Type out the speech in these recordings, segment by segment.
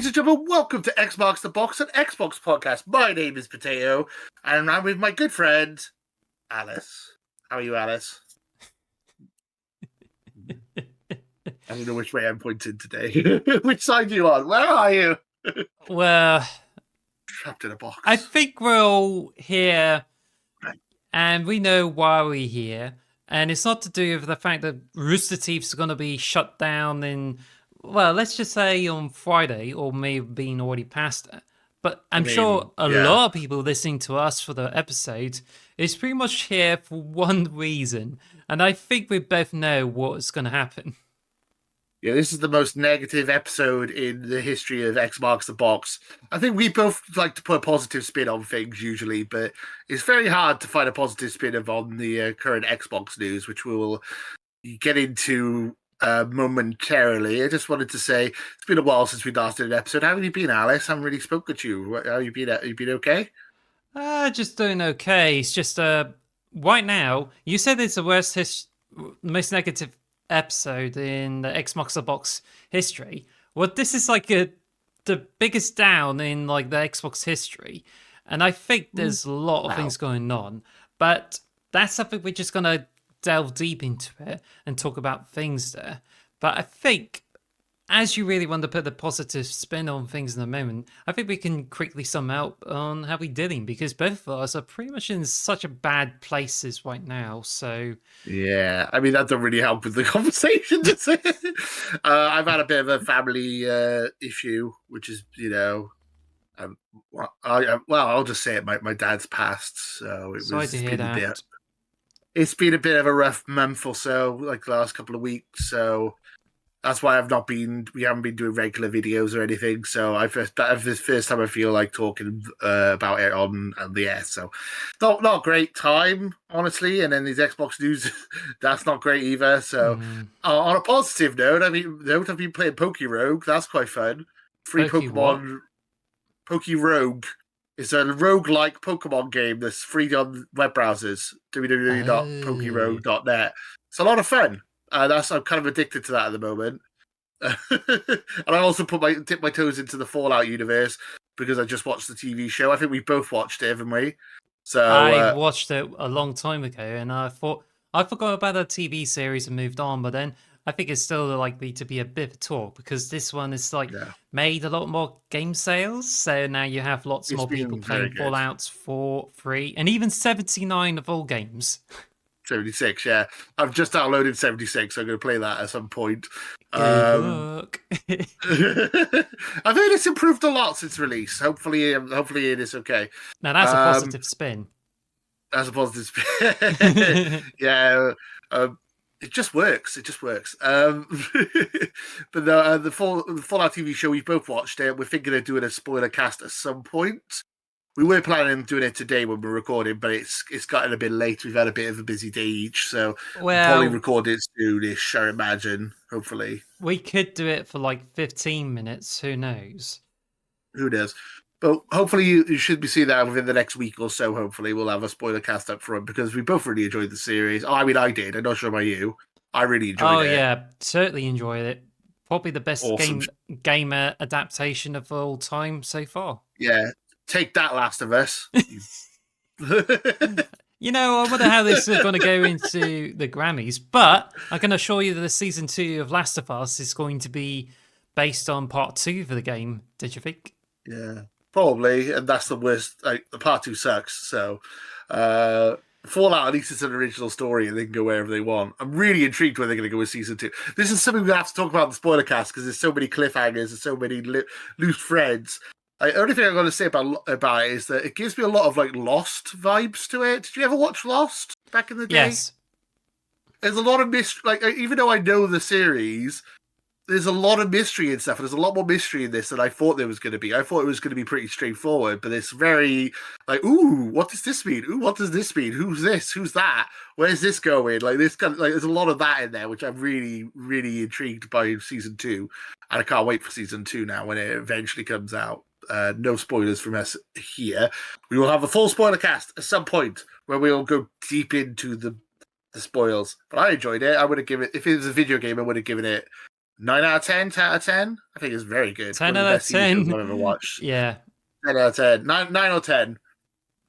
Ladies and gentlemen, welcome to Xbox the Box, an Xbox podcast. My name is Potato, and I'm with my good friend, Alice. How are you, Alice? I don't know which way I'm pointing today. Which side are you on? Where are you? Well, trapped in a box. I think we're all here, and we know why we're here. And it's not to do with the fact that Rooster Teeth's going to be shut down in, well, let's just say on Friday, or may have been already past it. But I'm sure a lot of people listening to us for the episode is pretty much here for one reason. And I think we both know what's going to happen. Yeah, this is the most negative episode in the history of Xbox the Box. I think we both like to put a positive spin on things usually, but it's very hard to find a positive spin on the current Xbox news, which we will get into momentarily. I just wanted to say it's been a while since we last did an episode. How have you been, Alice? I haven't really spoken to you. How have you been? Have you been okay? Just doing okay. It's just right now, you said it's the most negative episode in the Xbox the Box history. Well, this is like the biggest down in like the Xbox history, and I think there's a lot of things going on. But that's something we're just gonna delve deep into it and talk about things there. But I think, as you really want to put the positive spin on things in the moment, I think we can quickly sum out on how we're dealing, because both of us are pretty much in such a bad places right now. So yeah, I mean that don't really help with the conversation. Does it? I've had a bit of a family issue, which is I'll just say it. My dad's passed, so sorry to hear that. It's been a bit of a rough month or so, like the last couple of weeks. So that's why we haven't been doing regular videos or anything. So this first time I feel like talking about it on the air. So not a great time, honestly. And then these Xbox news, that's not great either. So on a positive note, I've been playing Rogue. That's quite fun. Free Pokemon. Rogue. It's a roguelike Pokemon game that's free on web browsers. www.pokerogue.net. It's a lot of fun. I'm kind of addicted to that at the moment. And I also dip my toes into the Fallout universe because I just watched the TV show. I think we both watched it, haven't we? So I watched it a long time ago, and I forgot about the TV series and moved on. But then I think it's still likely to be a bit of a talk, because this one is made a lot more game sales. So now you have lots more people playing Fallout for free, and even 79 of all games. 76, yeah. I've just downloaded 76, so I'm going to play that at some point. Good luck. I think it's improved a lot since release. Hopefully it is okay. Now that's a positive spin. That's a positive spin. Yeah. It just works. But the Fallout TV show, we both watched it. We're thinking of doing a spoiler cast at some point. We were planning on doing it today when we're recording, but it's gotten a bit late. We've had a bit of a busy day each, so we'll probably record it soonish, I imagine, hopefully. We could do it for like 15 minutes. Who knows? Who knows? But hopefully you should be seeing that within the next week or so. Hopefully we'll have a spoiler cast up front, because we both really enjoyed the series. I mean, I did. I'm not sure about you. I really enjoyed it. Oh, yeah. Certainly enjoyed it. Probably the best gamer adaptation of all time so far. Yeah. Take that, Last of Us. You know, I wonder how this is going to go into the Grammys, but I can assure you that the season 2 of Last of Us is going to be based on part 2 for the game. Did you think? Yeah, probably. And that's the worst. Like, the part 2 sucks. So, Fallout, at least it's an original story and they can go wherever they want. I'm really intrigued where they're going to go with season 2. This is something we have to talk about in the spoiler cast, because there's so many cliffhangers and so many loose threads. The only thing I'm going to say about it is that it gives me a lot of like Lost vibes to it. Did you ever watch Lost back in the day? Yes. There's a lot of mystery. Like, even though I know the series, there's a lot of mystery and stuff. And there's a lot more mystery in this than I thought there was going to be. I thought it was going to be pretty straightforward, but it's very like, ooh, what does this mean? Ooh, what does this mean? Who's this? Who's that? Where's this going? Like, this kind of like, there's a lot of that in there, which I'm really, really intrigued by season 2, and I can't wait for season 2 now when it eventually comes out. No spoilers from us here. We will have a full spoiler cast at some point where we'll go deep into the spoils. But I enjoyed it. I would have given it, if it was a video game, I would have given it 9 out of 10, 10 out of 10. I think it's very good. 10 One of the out of best TV shows 10. I've ever watched. Yeah. 10 out of 10. 9 or 10.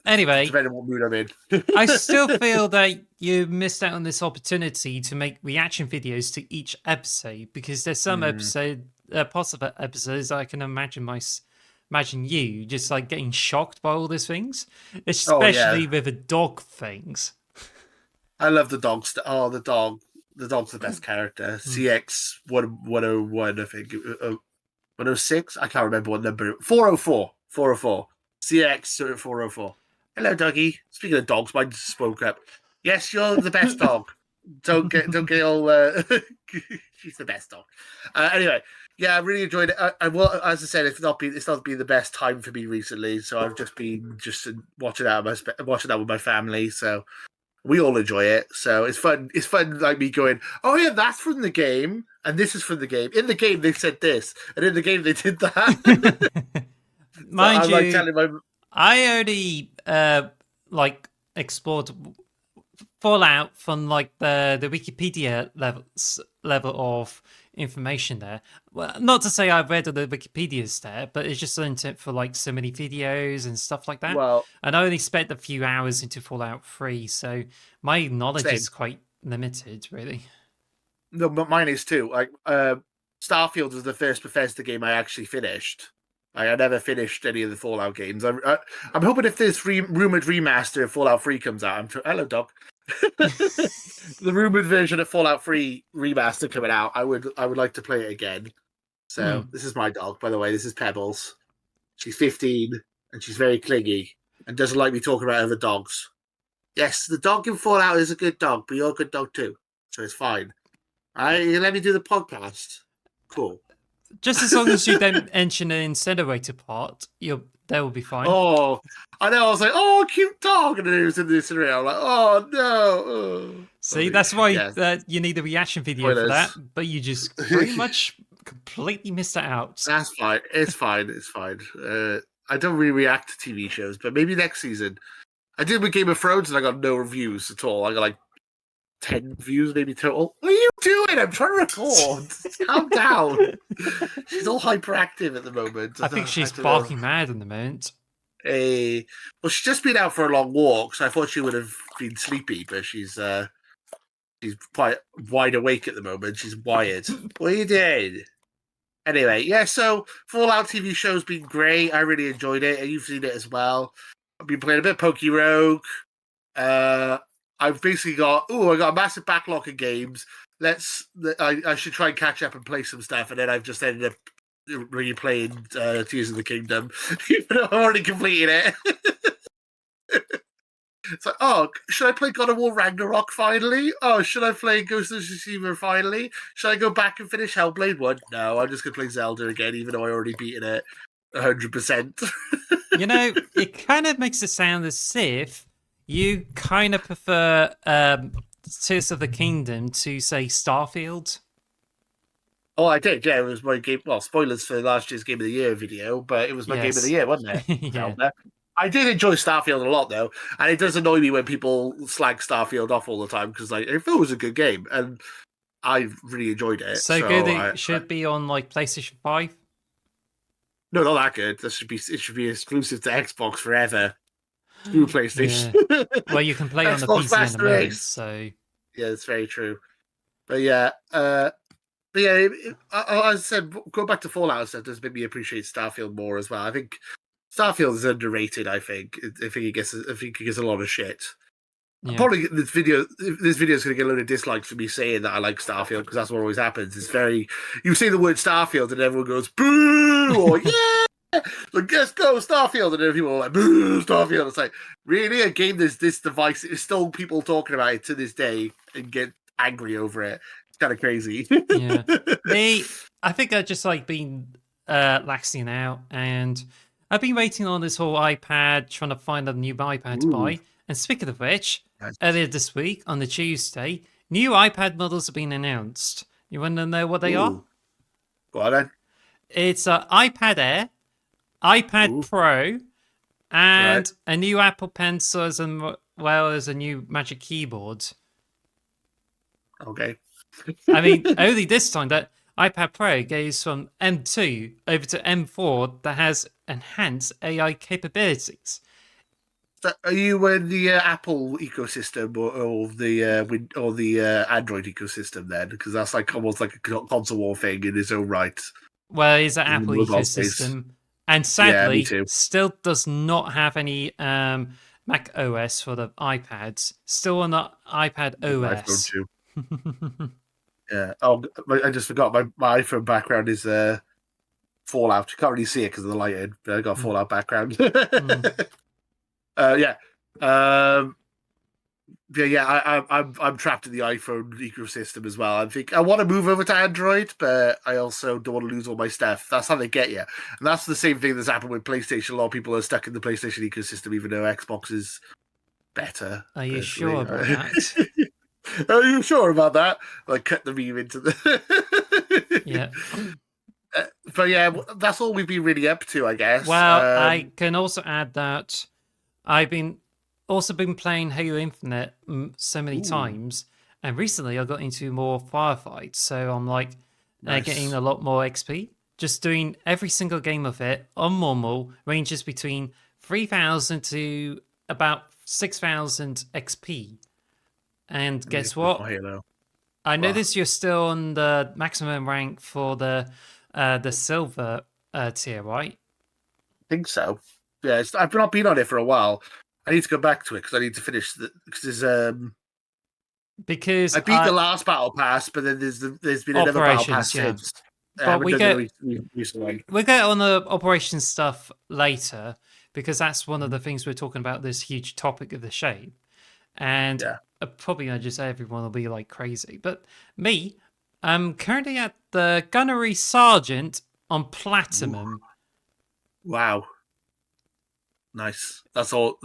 Anyway, Depending on what mood I'm in. I still feel that you missed out on this opportunity to make reaction videos to each episode because there's some parts of episodes I can imagine you just like getting shocked by all these things, Oh yeah, especially with the dog things. I love the dog. The dog. The dog's the best character. CX 101, I think. 106. I can't remember what number. 404. 404. CX 404. Hello, doggy. Speaking of dogs, mine just spoke up. Yes, you're the best dog. Don't get all. She's the best dog. Anyway, yeah, I really enjoyed it. Well, as I said, it's not been the best time for me recently. So I've just been watching out with my family. So we all enjoy it. So it's fun. It's fun, like me going, oh yeah, that's from the game, and this is from the game. In the game, they said this, and in the game, they did that. Mind so you, like telling my... I only like explored Fallout from like the Wikipedia level of information there. Well, not to say I've read all the Wikipedias there, but it's just learned it for like so many videos and stuff like that. Well, and I only spent a few hours into Fallout 3, so my knowledge same. is quite limited, really. No, but mine is too. Like, Starfield was the first Bethesda game I actually finished. Like, I never finished any of the Fallout games. I'm hoping if this rumored remaster of Fallout 3 comes out, hello, dog. The rumored version of Fallout 3 remaster coming out, I would like to play it again. So this is my dog, by the way. This is Pebbles. She's 15 and she's very clingy and doesn't like me talking about other dogs. Yes, the dog in Fallout is a good dog, but you're a good dog too, so it's fine. You let me do the podcast. Cool. Just as long as you don't mention an incinerator part, that will be fine. Oh, I know. I was like, oh, cute dog. And then it was in the incinerator. I'm like, oh, no. Oh. See, that's why you need a reaction video for that, but you just pretty much completely missed that out. That's fine. It's fine. It's fine. I don't really react to TV shows, but maybe next season. I did with Game of Thrones and I got no reviews at all. I got like 10 views maybe total. What are you doing? I'm trying to record. Calm down. She's all hyperactive at the moment. I think she's barking mad at the moment. Well, she's just been out for a long walk, so I thought she would have been sleepy, but she's quite wide awake at the moment. She's wired. What are you doing? Anyway, yeah, so Fallout TV show's been great. I really enjoyed it, and you've seen it as well. I've been playing a bit of Poke Rogue. I've basically I got a massive backlog of games. I should try and catch up and play some stuff, and then I've just ended up replaying Tears of the Kingdom, even though I've already completed it. It's like, oh, should I play God of War Ragnarok finally? Oh, should I play Ghost of Tsushima finally? Should I go back and finish Hellblade 1? No, I'm just going to play Zelda again, even though I already beaten it 100%. You know, it kind of makes it sound as if you kind of prefer Tears of the Kingdom to, say, Starfield. Oh, I did, yeah. It was my game. Well, spoilers for last year's Game of the Year video, but it was my Game of the Year, wasn't it? Yeah. I did enjoy Starfield a lot, though, and it does annoy me when people slag Starfield off all the time because like, it was a good game, and I really enjoyed it. So good it should be on like PlayStation 5? No, not that good. It should be exclusive to Xbox forever. Through PlayStation. Yeah. Well, you can play on the PC in the moment, so... Yeah, it's very true. But yeah, as I said, go back to Fallout stuff does make me appreciate Starfield more as well. I think Starfield is underrated. I think it gets a lot of shit. Yeah. Probably this video is going to get a load of dislikes for me saying that I like Starfield because that's what always happens. It's very you say the word Starfield and everyone goes boo or yeah, like let's go Starfield, and then people are like boo Starfield. It's like really a game that's this device. It's still people talking about it to this day and get angry over it. It's kind of crazy. Yeah, I think I've just like been laxing out, and I've been waiting on this whole iPad, trying to find a new iPad to buy. And speaking of which, earlier this week on the Tuesday, new iPad models have been announced. You want to know what they are? Go on then. It's an iPad Air, iPad Pro, and a new Apple Pencil as well as a new Magic Keyboard. Okay. I mean, only this time that iPad Pro goes from M2 over to M4 that has enhanced AI capabilities. So are you in the Apple ecosystem or the or the Android ecosystem then? Because that's like almost like a console war thing in its own right Well, it's an in the Apple mobile space. ecosystem, and Yeah, me sadly, too. still does not have any Mac OS for the iPads. Still on the iPad iPhone OS. too. Yeah. Oh, I just forgot my iPhone background is Fallout. You can't really see it because of the lighting, but I got a Mm, Fallout background. mm. Yeah. Um, yeah. I'm trapped in the iPhone ecosystem as well. I think I want to move over to Android, but I also don't want to lose all my stuff. That's how they get you, and that's the same thing that's happened with PlayStation. A lot of people are stuck in the PlayStation ecosystem, even though Xbox is better. Are you sure Personally, about that? are you sure about that? Like, cut the meme into the. Yeah. But yeah, that's all we've been really up to, I guess. Well, I can also add that I've been also been playing Halo Infinite so many Ooh, times, and recently I got into more firefights, so I'm like getting nice. a lot more XP. Just doing every single game of it on normal ranges between 3,000 to about 6,000 XP. And Let me guess get what? my Halo. I Well, noticed you're still on the maximum rank for the silver tier, right? I think so. Yeah, I've not been on it for a while. I need to go back to it because I need to finish the because Because I beat the last battle pass, but then there's been another battle pass operations, yeah. since. I But haven't done the recent one. we'll get on the operation stuff later because that's one of Mhm. the things we're talking about. This huge topic of the show, and Yeah. probably I just everyone will be like crazy. But me, I'm currently at the gunnery sergeant on Ooh, platinum. wow. Nice. That's all.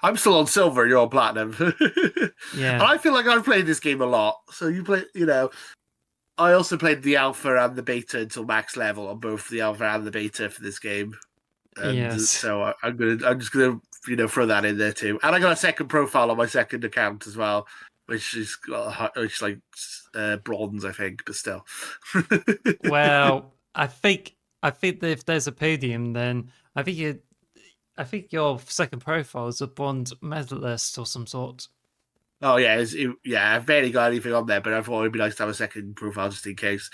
I'm still on silver. You're on platinum, and Yeah, I feel like I've played this game a lot. So you play, I also played the alpha and the beta until max level on both the alpha and the beta for this game, and yes, so I'm just gonna, throw that in there too. And I got a second profile on my second account as well, which like bronze, I think, but still. well, I think that if there's a podium, then I think your second profile is a bronze medalist or some sort. Oh yeah, yeah. I've barely got anything on there, but I thought it'd be nice to have a second profile just in case.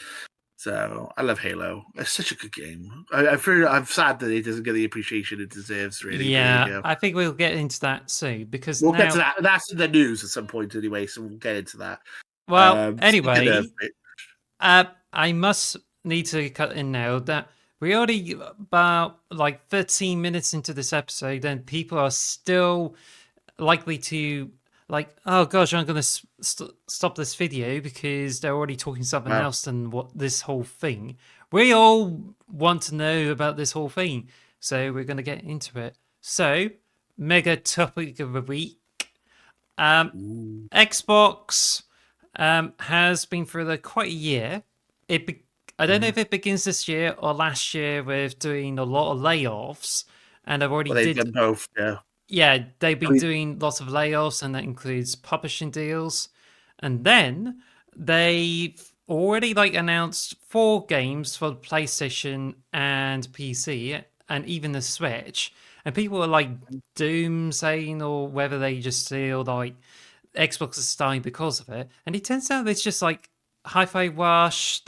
So I love Halo. It's such a good game. I'm sad that it doesn't get the appreciation it deserves, really. But there you Yeah, go. I think we'll get into that soon because We'll get to now, that. That's in the news at some point anyway, so we'll get into that. well, Speaking of anyway, it, I must need to cut in now that we already about like 13 minutes into this episode and people are still likely to like, oh gosh, I'm going to stop this video because they're already talking something wow, else than what this whole thing. We all want to know about this whole thing, so we're going to get into it. So, mega topic of the week. Um, ooh, Xbox has been through quite a year. I don't know mhm. if it begins this year or last year with doing a lot of layoffs, and I've already Well, they've did. done both. Yeah, Yeah, they've I been mean, doing lots of layoffs, and that includes publishing deals. And then they've already like announced 4 games for the PlayStation and PC, and even the Switch. And people are like doom saying, or whether they just feel like Xbox is dying because of it. And it turns out it's just like Hi-Fi Rush.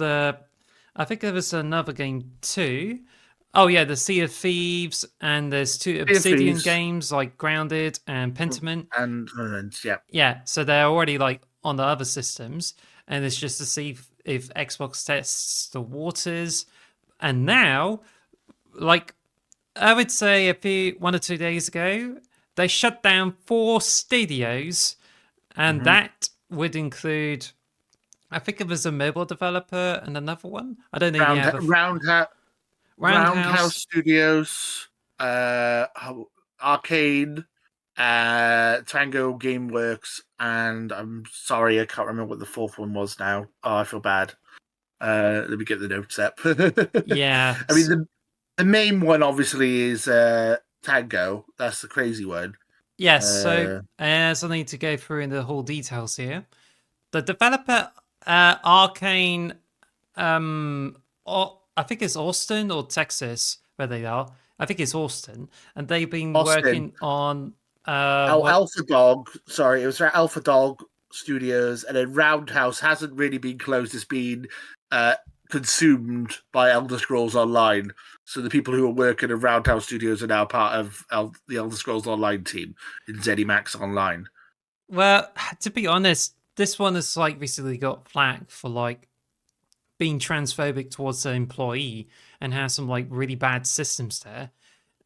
I think there was another game too. Oh yeah, the Sea of Thieves, and there's 2 Sea of Obsidian Thieves games like Grounded and Pentiment. and yeah, Yeah, so they're already like on the other systems, and it's just to see if Xbox tests the waters. And now, like I would say, 1 or 2 days ago, they shut down 4 studios, and hmm that would include, I think it was a mobile developer and another one. I don't know if you Round have Roundhouse Roundhouse Roundhouse. Studios, Arcane, Tango GameWorks, and I'm sorry, I can't remember what the fourth one was now. Oh, I feel bad. Let me get the notes up. Yeah. I mean, the main one obviously is Tango. That's the crazy one. Yes, so Uh, as I need to go through in the whole details here, the developer Arcane I think it's Austin or Texas where they are. I think it's Austin, and they've been Austin. working on what? Alpha Dog. Sorry, it was for Alpha Dog Studios, and then Roundhouse hasn't really been closed. It's been uh, consumed by Elder Scrolls Online. So the people who are working at Roundhouse Studios are now part of the Elder Scrolls Online team in ZeniMax Online. Well, to be honest, this one has like recently got flack for like being transphobic towards the employee and has some like really bad systems there,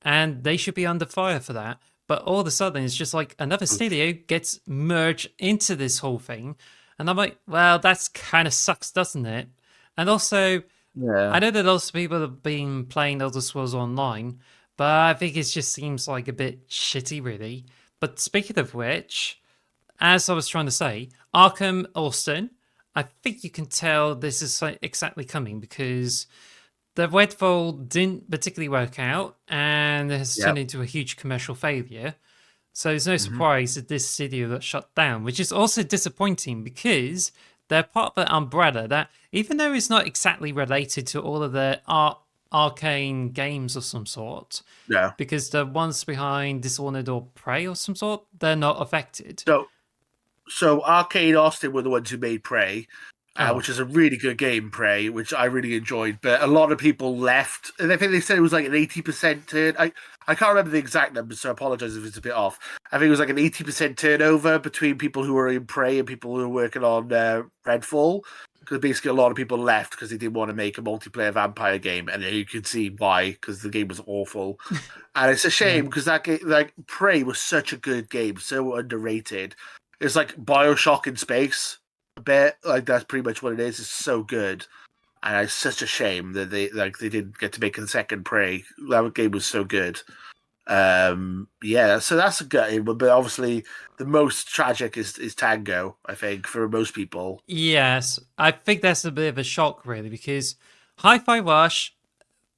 and they should be under fire for that. But all of a sudden, it's just like another studio gets merged into this whole thing, and I'm like, well, that's kind of sucks, doesn't it? And also, I Yeah. know that lots of people have been playing Elder Scrolls Online, but I think it just seems like a bit shitty, really. But speaking of which, as I was trying to say, Arkham Austin, I think you can tell this is like exactly coming because the Redfall didn't particularly work out and it has Yep. turned into a huge commercial failure. So it's no Mm-hmm. surprise that this studio got shut down, which is also disappointing because they're part of the umbrella that, even though it's not exactly related to all of the arcane games of some sort, Yeah. because the ones behind Dishonored or Prey or some sort, they're not affected. So so Arcade Austin were the ones who made Prey, Oh, which is a really good game, Prey, which I really enjoyed. But a lot of people left, and I think they said it was like an 80% turn. I can't remember the exact numbers, so I apologize if it's a bit off. I think it was like an 80% turnover between people who were in Prey and people who were working on Redfall. Because basically a lot of people left because they didn't want to make a multiplayer vampire game, and you can see why, because the game was awful. And it's a yeah. shame because that game, like Prey, was such a good game, so underrated. It's like Bioshock in space a bit. Like that's pretty much what it is. It's so good, and it's such a shame that they didn't get to make a second Prey. That game was so good. Yeah, so that's a good one, but obviously the most tragic is Tango. I think for most people. Yes, I think that's a bit of a shock, really, because Hi-Fi Rush,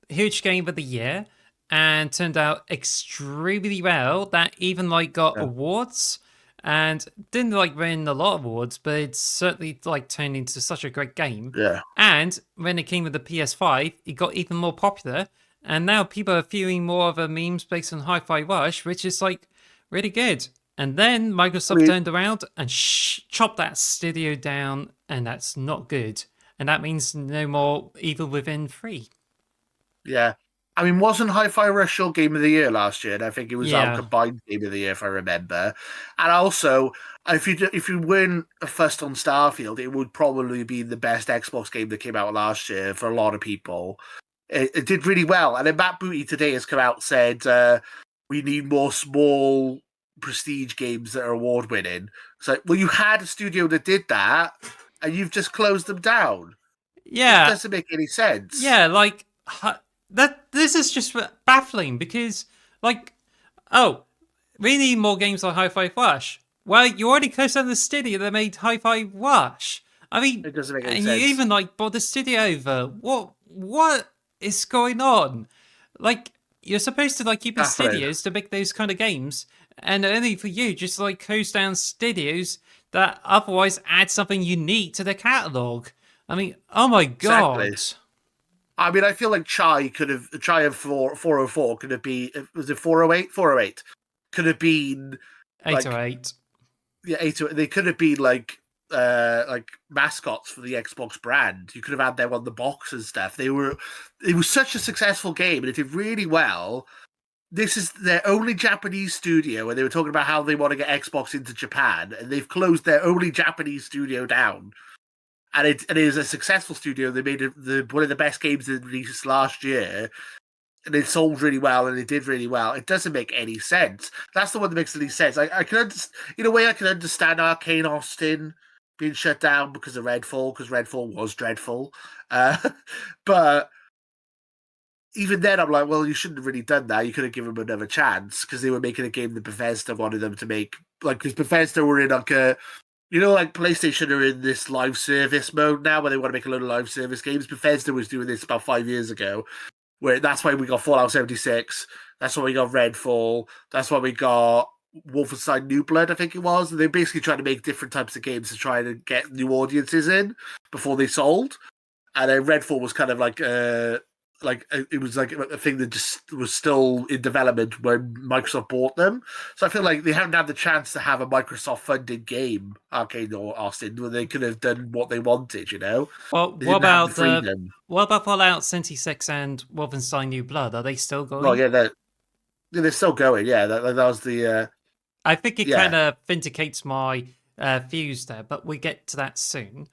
huge game of the year, and turned out extremely well. That even like got Yeah, awards and didn't like win a lot of awards, but it's certainly like turned into such a great game. yeah. And when it came with the PS5, it got even more popular, and now people are viewing more of a memes based on Hi-Fi Rush, which is like really good. And then I Microsoft mean, turned around and chopped that studio down, and that's not good. And that means no more Evil Within 3. yeah. I mean, wasn't Hi-Fi Rush your game of the year last year? And I think it was our Yeah. combined game of the year, if I remember. And also, if you weren't fussed on Starfield, it would probably be the best Xbox game that came out last year for a lot of people. It did really well. And then Matt Booty today has come out and said we need more small prestige games that are award winning. It's like, well, you had a studio that did that, and you've just closed them down. It Yeah. doesn't make any sense. Yeah, like that this is just baffling because like oh, we need more games like Hi-Fi Rush. Well, you already closed down the studio that made Hi-Fi Rush. I mean, It doesn't make any and you sense. even like bought the studio over. What is going on? Like you're supposed to like keep in Baffling. studios to make those kind of games, and only for you just like close down studios that otherwise add something unique to the catalog. I mean, oh my Exactly. god. I mean, I feel like Chai of 404 could have been, was it 408? 408 could have been Eight or like, eight. yeah, 8, they could have been like mascots for the Xbox brand. You could have had them on the box and stuff. It was such a successful game and it did really well. This is their only Japanese studio, and they were talking about how they want to get Xbox into Japan, and they've closed their only Japanese studio down. And it is a successful studio. They made one of the best games they released last year, and it sold really well, and it did really well. It doesn't make any sense. That's the one that makes any sense. I can in a way I can understand Arkane Austin being shut down because of Redfall, because Redfall was dreadful. Uh, but even then, I'm like, well, you shouldn't have really done that. You could have given them another chance because they were making a game that Bethesda wanted them to make. Like, because Bethesda were in like a, like PlayStation are in this live service mode now where they want to make a load of live service games. Bethesda was doing this about 5 years ago, where that's why we got Fallout 76. That's why we got Redfall. That's why we got Wolfenstein New Blood, I think it was. And they're basically trying to make different types of games to try to get new audiences in before they sold. and then Redfall was kind of like it was like a thing that just was still in development when Microsoft bought them. So I feel like they haven't had the chance to have a Microsoft-funded game, Arkane or Austin, where they could have done what they wanted. Well, They what didn't have the about freedom. what about Fallout 76 and Wolfenstein New Blood? Are they still Well, going? yeah, they're still going. Yeah, that was the I think it kind yeah. of vindicates my views there, but we get to that soon.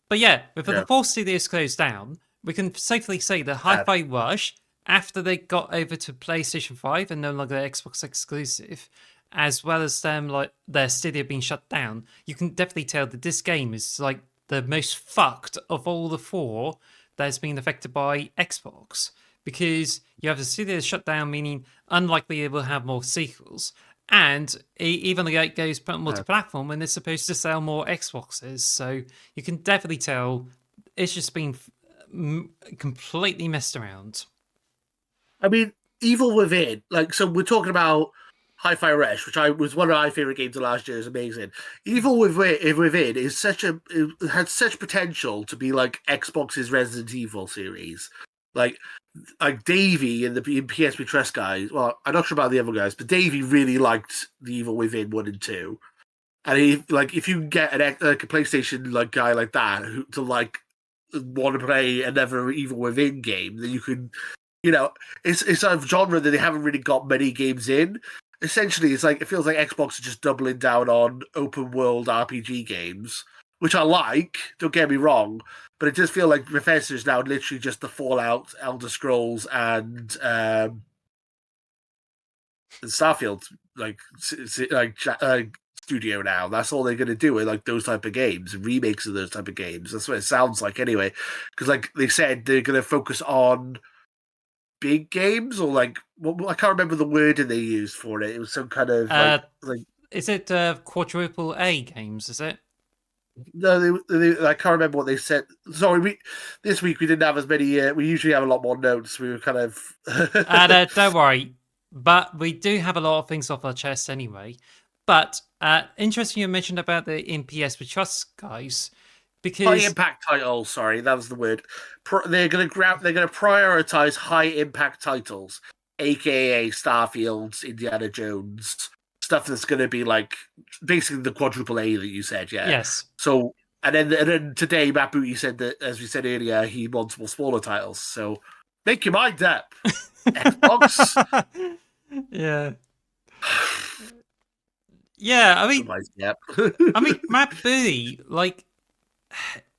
But yeah, with the Yeah. four studios closed down, we can safely say that Hi-Fi Rush, after they got over to PlayStation 5 and no longer Xbox exclusive, as well as them like their studio being shut down, you can definitely tell that this game is like the most fucked of all the four that's been affected by Xbox. Because you have the studio shut down, meaning unlikely it will have more sequels. And even though it goes multi-platform, and they're supposed to sell more Xboxes, so you can definitely tell it's just been completely messed around. I mean, Evil Within, so we're talking about Hi-Fi Rush, which was one of my favorite games of last year. Is amazing. Evil Within is it had such potential to be like Xbox's Resident Evil series, like Davey and the PSP Trust guys. Well, I'm not sure about the other guys, but Davey really liked the Evil Within 1 and 2. And if you can get a PlayStation guy like that to want to play another Evil Within game, then you can, it's a genre that they haven't really got many games in. Essentially, it feels like Xbox are just doubling down on open world RPG games, which I like. Don't get me wrong, but it does feel like Bethesda is now literally just the Fallout, Elder Scrolls, and Starfield studio now. That's all they're going to do with those type of games, remakes of those type of games. That's what it sounds like anyway. Because they said they're going to focus on big games or I can't remember the wording they used for it. It was some kind of is it quadruple A games? Is it? No, I can't remember what they said. Sorry, this week we didn't have as many. We usually have a lot more notes. We were kind of. Don't worry, but we do have a lot of things off our chest anyway. But interesting you mentioned about the NPS we trust guys, because high impact titles. Sorry, that was the word. They're going to prioritize high impact titles, a.k.a. Starfields, Indiana Jones, stuff that's going to be basically the quadruple A that you said. Yeah. Yes. So and then today Matt Booty said that, as we said earlier, he wants more smaller titles. So make your mind up, Xbox. Yeah. Yeah, I mean, Matt Booty,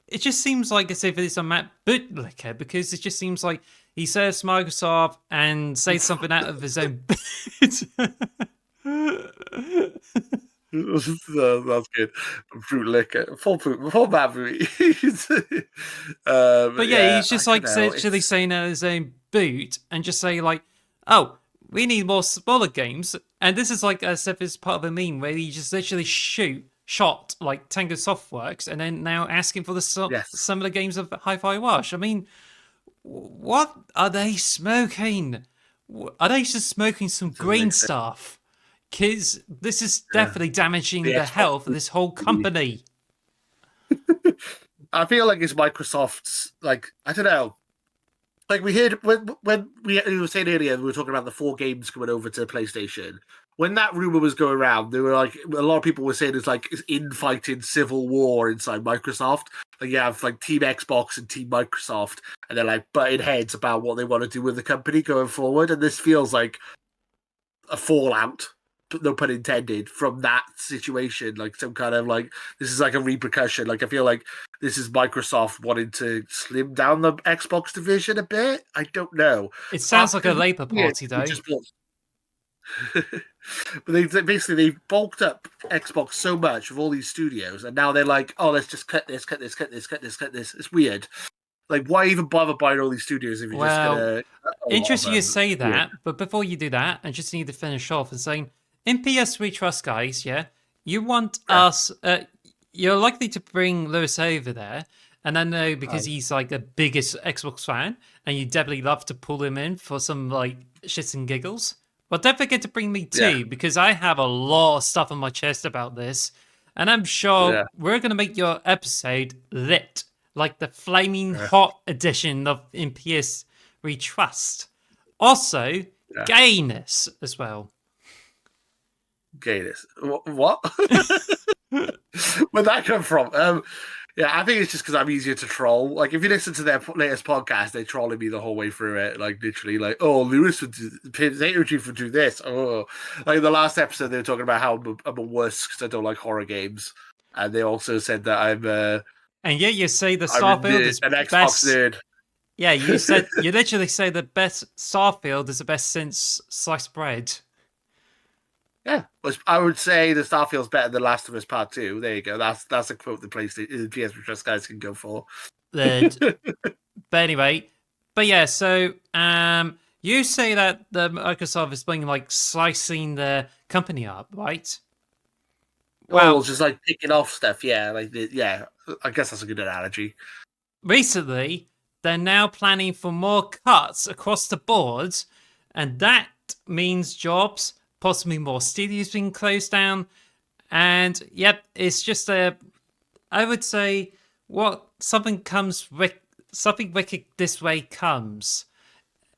it just seems like as if it's a Matt Bootlicker, because it just seems like he says Microsoft and says something out of his own boot. That's good. Fruit liquor, full Matt Booty. But yeah, he's just essentially saying out of his own boot and just say oh, we need more smaller games. And this is as if it's part of a meme where he just literally shot Tango Softworks and then now asking for some of the games of Hi-Fi Rush. I mean, what are they smoking? Are they just smoking some green stuff? Because this is definitely damaging the health of this whole company. I feel like it's Microsoft's, I don't know. We heard when we were saying earlier, we were talking about the 4 games coming over to PlayStation. When that rumor was going around, there were a lot of people were saying it's infighting civil war inside Microsoft. You have Team Xbox and Team Microsoft, and they're butting heads about what they want to do with the company going forward. And this feels like a fallout, no pun intended, from that situation. Some kind of this is a repercussion. I feel like this is Microsoft wanting to slim down the Xbox division a bit. I don't know. It sounds like a Labour Party, though. But they bulked up Xbox so much with all these studios, and now they're oh, let's just cut this. It's weird. Why even bother buying all these studios if you're just gonna? Interesting you say that, but before you do that, I just need to finish off and saying, in PS We Trust, guys, yeah, you want us. You're likely to bring Lewis over there, and I know because he's the biggest Xbox fan, and you definitely love to pull him in for some shits and giggles. Well, don't forget to bring me too, because I have a lot of stuff on my chest about this, and I'm sure we're going to make your episode lit. like the flaming hot edition of in PS3 Trust. Also, gayness as well. Gayness. What? Where'd that come from? Yeah, I think it's just because I'm easier to troll. Like, if you listen to their latest podcast, they're trolling me the whole way through it. Like, literally, like, oh, Lewis would do, Potatochief would do this. Oh, like, in the last episode, they were talking about how I'm a wuss because I don't like horror games. And they also said that I'm And yet you say the I'm a Starfield nerd, is an Xbox best. nerd. Yeah, you literally say the best Starfield is the best since sliced bread. Yeah, I would say the Starfield's better than Last of Us Part 2. There you go. That's a quote the PS Trust guys can go for. But anyway, but yeah, so you say that the Microsoft is being like slicing the company up, right? Well, just like picking off stuff. Yeah, yeah. I guess that's a good analogy. Recently, they're now planning for more cuts across the board, and that means jobs, possibly more studios being closed down. And yep, it's just I would say, what something something wicked this way comes.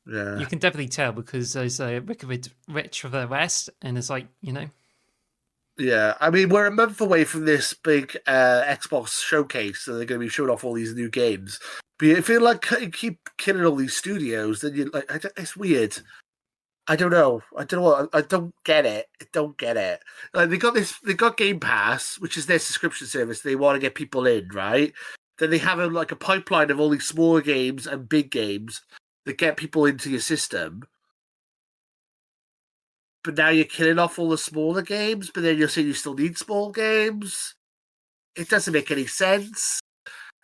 Yeah. You can definitely tell because there's a wicked rich for the West, and it's like, you know. Yeah, I mean, we're a month away from this big Xbox showcase, so they're going to be showing off all these new games. But if you like keep killing all these studios, then you like it's weird. I don't know. I don't get it. I don't get it. Like they got Game Pass, which is their subscription service. They want to get people in, right? Then they have a pipeline of all these smaller games and big games that get people into your system. But now you're killing off all the smaller games, but then you're saying you still need small games. It doesn't make any sense.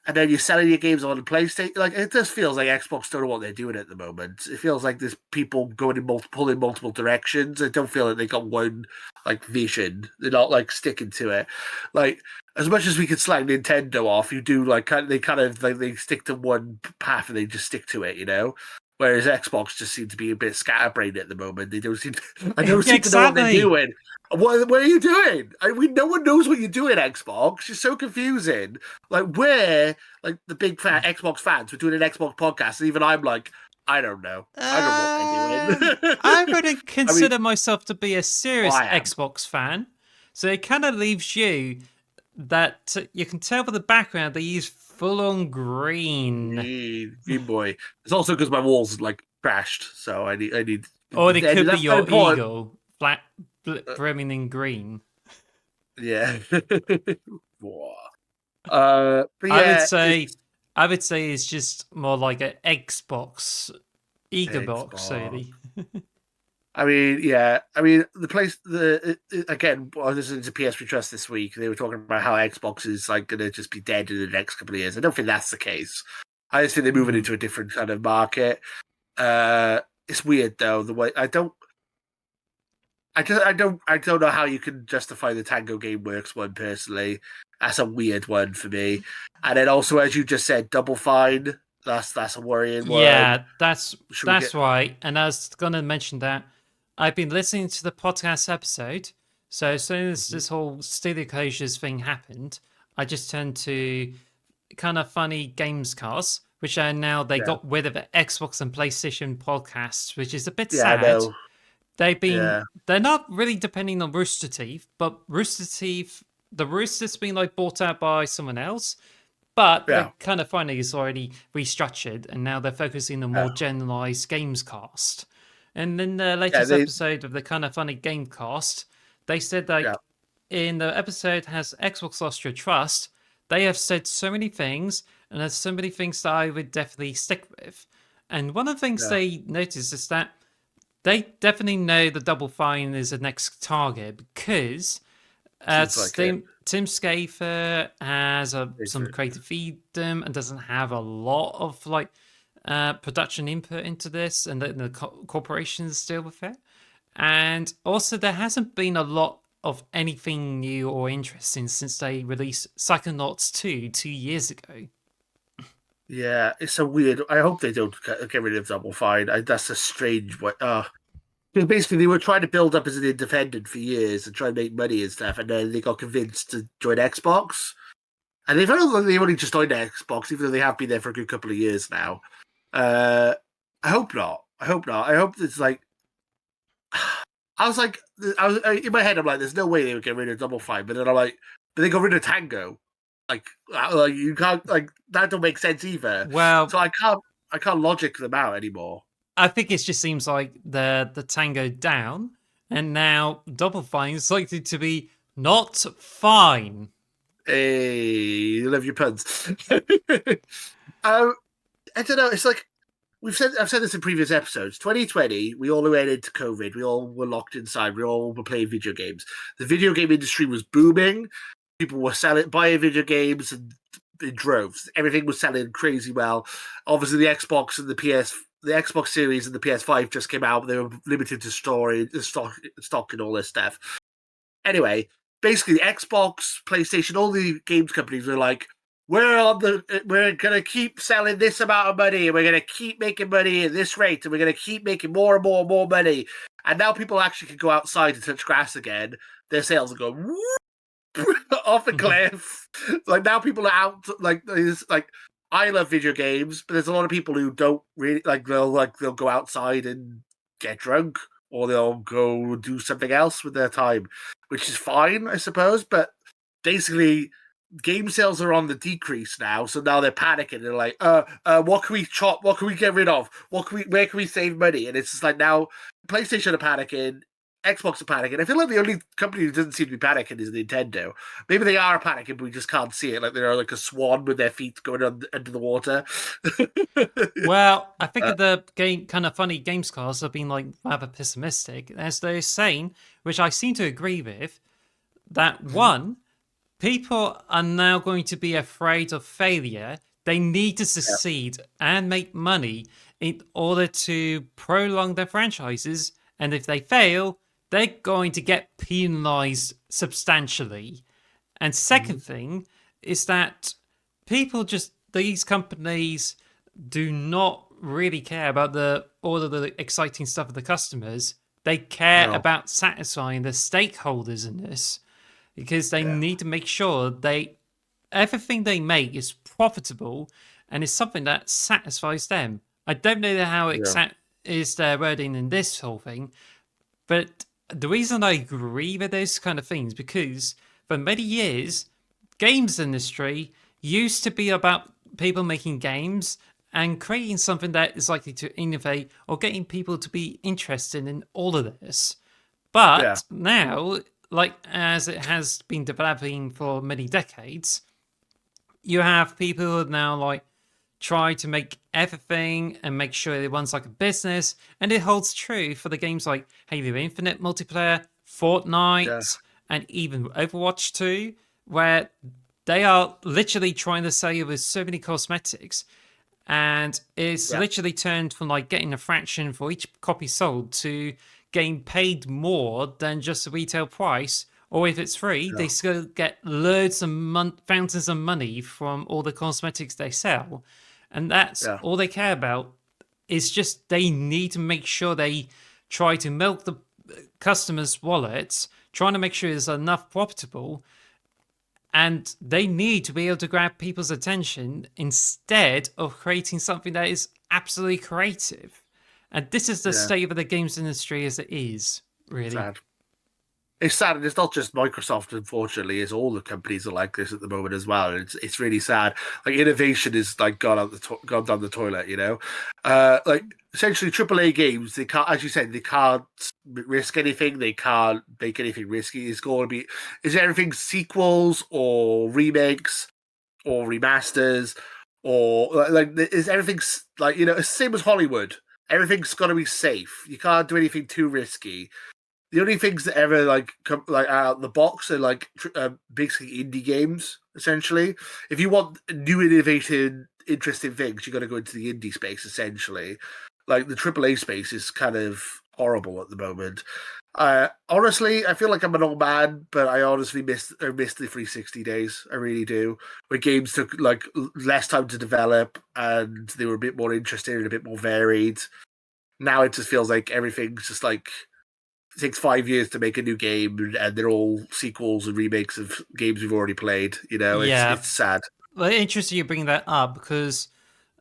And then you're selling your games on the PlayStation. Like, it just feels like Xbox don't know what they're doing at the moment. It feels like there's people going in multiple directions. I don't feel like they got one vision. They're not sticking to it. Like, as much as we can slag Nintendo off, you do they stick to one path and they just stick to it, you know. Whereas Xbox just seem to be a bit scatterbrained at the moment. They don't seem to, I don't seem to know what they're doing. What are you doing? No one knows what you're doing, Xbox. You're so confusing. We're the big fat Xbox fans. We're doing an Xbox podcast, and even I'm like, I don't know. I don't know what they're doing. I wouldn't consider myself to be a serious Xbox fan. So it kind of leaves you that you can tell by the background they use full-on green. Green boy. It's also because my walls crashed, so I need. Or they could be your eagle, flat, brimming in green. Yeah. But yeah, I would say it's just more like an Xbox Eagle box, really. I mean, yeah. I mean, again, I was listening to PS3 Trust this week. They were talking about how Xbox is going to just be dead in the next couple of years. I don't think that's the case. I just think they're moving into a different kind of market. It's weird though. The way I don't know how you can justify the Tango Game Works one personally. That's a weird one for me. And then also, as you just said, Double Fine. That's a worrying one. Yeah, that's right. And I was going to mention that I've been listening to the podcast episode. So as soon as this whole studio closures thing happened, I just turned to kind of funny games casts, which are now they got rid of the Xbox and PlayStation podcasts, which is a bit sad. They're not really depending on Rooster Teeth, but the Rooster's been bought out by someone else. But the kind of funny is already restructured, and now they're focusing on more generalized games cast. And in the latest episode of the kind of funny game cast, they said in the episode has Xbox lost your trust, they have said so many things, and there's so many things that I would definitely stick with. And one of the things they noticed is that they definitely know the Double Fine is the next target because Tim Schafer has some creative freedom and doesn't have a lot of production input into this, and the corporations deal with it. And also, there hasn't been a lot of anything new or interesting since they released Psychonauts 2 years ago. Yeah, it's so weird. I hope they don't get rid of Double Fine. That's a strange way. Because basically, they were trying to build up as an independent for years and try and make money and stuff, and then they got convinced to join Xbox. And they've only just joined Xbox, even though they have been there for a good couple of years now. I hope not. I hope not. I hope it's like. I was like, in my head, I'm like, there's no way they would get rid of Double Fine, but then I'm like, but they got rid of Tango. Like you can't that don't make sense either. Well, So I can't logic them out anymore. I think it just seems like the Tango down, and now Double Fine is likely to be not fine. Hey, you love your puns. I don't know. It's like I've said this in previous episodes. 2020, we all went into COVID. We all were locked inside. We all were playing video games. The video game industry was booming. People were buying video games and in droves. Everything was selling crazy well. Obviously, the Xbox and the Xbox Series and the PS5 just came out. They were limited to stock and all this stuff. Anyway, basically, Xbox, PlayStation, all the games companies were like, we're gonna keep selling this amount of money, and we're gonna keep making money at this rate, and we're gonna keep making more and more and more money. And now people actually can go outside and touch grass again. Their sales are going off a cliff. Like now people are out. Like I love video games, but there's a lot of people who don't really they'll go outside and get drunk, or they'll go do something else with their time, which is fine, I suppose. But basically, game sales are on the decrease now, so now they're panicking. They're like, what can we chop? What can we get rid of? Where can we save money? And it's just like now PlayStation are panicking, Xbox are panicking. I feel like the only company who doesn't seem to be panicking is Nintendo. Maybe they are panicking, but we just can't see it. Like they're like a swan with their feet going under the water. Well, I think the game kind of funny games cast have been like rather pessimistic, as they're saying, which I seem to agree with, that one, people are now going to be afraid of failure. They need to succeed and make money in order to prolong their franchises. And if they fail, they're going to get penalized substantially. And second thing is that these companies do not really care about all of the exciting stuff of the customers. They care about satisfying the stakeholders in this, because they need to make sure everything they make is profitable and is something that satisfies them. I don't know how exact is their wording in this whole thing, but the reason I agree with those kind of things, because for many years, games industry used to be about people making games and creating something that is likely to innovate or getting people to be interested in all of this. But now, like as it has been developing for many decades, you have people who now like try to make everything and make sure it runs like a business, and it holds true for the games like Halo Infinite multiplayer, Fortnite, and even Overwatch 2, where they are literally trying to sell you with so many cosmetics, and it's literally turned from like getting a fraction for each copy sold to getting paid more than just the retail price. Or if it's free, they still get loads of fountains of money from all the cosmetics they sell. And that's all they care about. Is just they need to make sure they try to milk the customers' wallets, trying to make sure it's enough profitable. And they need to be able to grab people's attention instead of creating something that is absolutely creative. And this is the state of the games industry as it is, really. Sad. It's sad, and it's not just Microsoft, unfortunately. It's all the companies are like this at the moment as well. It's really sad. Like innovation is like gone down the toilet, you know. Like essentially, AAA games, they can't, as you said, they can't risk anything. They can't make anything risky. It's going to be everything sequels or remakes or remasters or like is everything like it's the same as Hollywood. Everything's got to be safe. You can't do anything too risky. The only things that ever come out of the box are basically indie games. Essentially, if you want new, innovative, interesting things, you got to go into the indie space. Essentially, like the AAA space is kind of horrible at the moment. Honestly, I feel like I'm an old man, but I honestly miss the 360 days. I really do. Where games took like less time to develop and they were a bit more interesting and a bit more varied. Now it just feels like everything's just like it takes 5 years to make a new game, and they're all sequels and remakes of games we've already played. You know, Yeah. it's sad. Well, interesting you bring that up because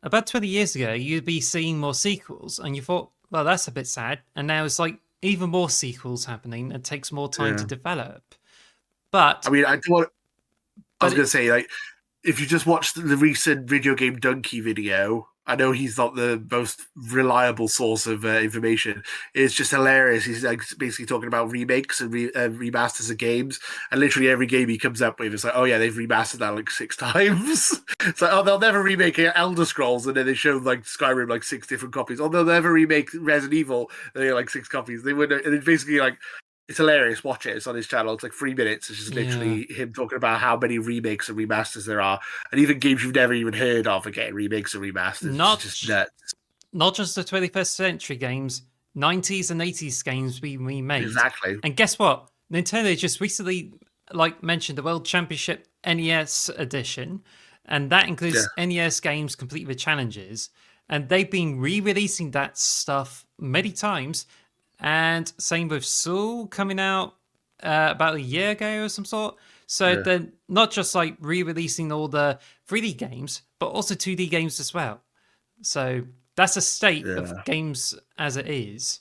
about 20 years ago, you'd be seeing more sequels, and you thought, well, that's a bit sad. And now it's like even more sequels happening. It takes more time to Yeah. develop. But, I mean, I don't want. I but was gonna say, like, if you just watch the recent video game donkey video, I know he's not the most reliable source of information. It's just hilarious. He's like basically talking about remakes and remasters of games, and literally every game he comes up with, it's like, oh yeah, they've remastered that like 6 times. It's like, oh, they'll never remake Elder Scrolls, and then they show like Skyrim like 6 different copies. Oh, they'll never remake Resident Evil, and they like 6 copies. They would, and it's basically like it's hilarious. Watch it. It's on his channel. It's like 3 minutes. It's just yeah, literally him talking about how many remakes and remasters there are, and even games you've never even heard of are getting remakes and remasters, which is not just nuts. not just the 21st century games, 90s and 80s games being remade. Exactly. And guess what? Nintendo just recently like mentioned the World Championship NES edition, and that Yeah. includes NES games complete with challenges. And they've been re-releasing that stuff many times. And same with Soul coming out about a year ago or some sort. So Yeah. they're not just like re-releasing all the 3D games, but also 2D games as well. So that's a state of Yeah. games as it is.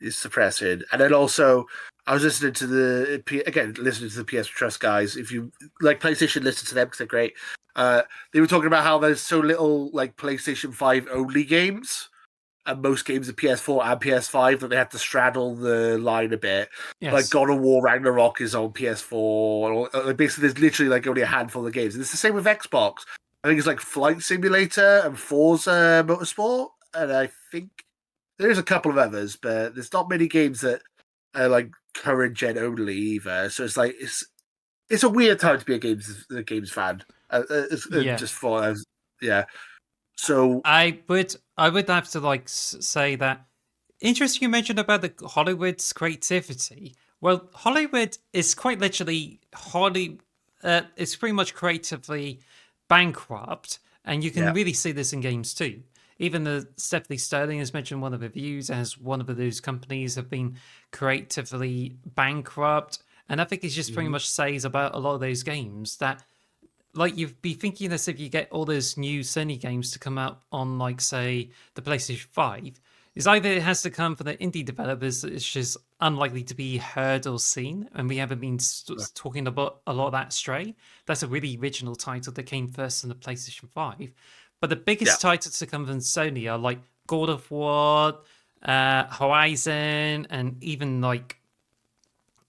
It's depressing. And then also, I was listening to listening to the PS Trust guys. If you like PlayStation, listen to them because they're great. They were talking about how there's so little like PlayStation 5 only games, and most games are PS4 and PS5 that they had to straddle the line a bit. Like Yes. God of War Ragnarok is on PS4. Basically, there's literally like only a handful of games. And it's the same with Xbox. I think it's like Flight Simulator and Forza Motorsport, and I think there's a couple of others, but there's not many games that are like current gen only either. So it's like it's a weird time to be a games fan. Yeah. Just for yeah. So I would have to like say that interesting you mentioned about the Hollywood's creativity. Well, Hollywood is quite literally it's pretty much creatively bankrupt, and you can yeah, really see this in games too. Even the Stephanie Sterling has mentioned one of the reviews as one of those companies have been creatively bankrupt, and I think it just pretty hmm much says about a lot of those games that like you'd be thinking as if you get all those new Sony games to come out on like say the PlayStation 5 is either it has to come from the indie developers it's just unlikely to be heard or seen and we haven't been talking about a lot of that Stray. That's a really original title that came first on the PlayStation 5, but the yeah, biggest titles to come from Sony are like God of War, Horizon, and even like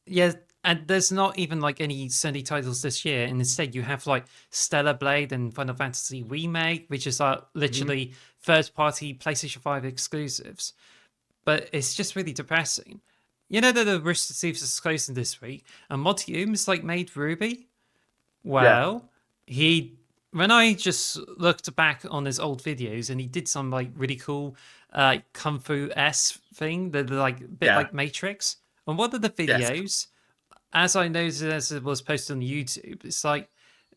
yeah, and there's not even like any Sony titles this year, and instead you have like Stellar Blade and Final Fantasy Remake, which is hmm literally third-party PlayStation 5 exclusives. But it's just really depressing. You know that the Rooster Teeth is closing this week, and Monty Ooms like made Ruby. yeah, Well, he when I just looked back on his old videos, and he did some like really cool kung fu s thing, that like a bit yeah, like Matrix. And one of the yes, videos as I noticed as it was posted on YouTube, it's like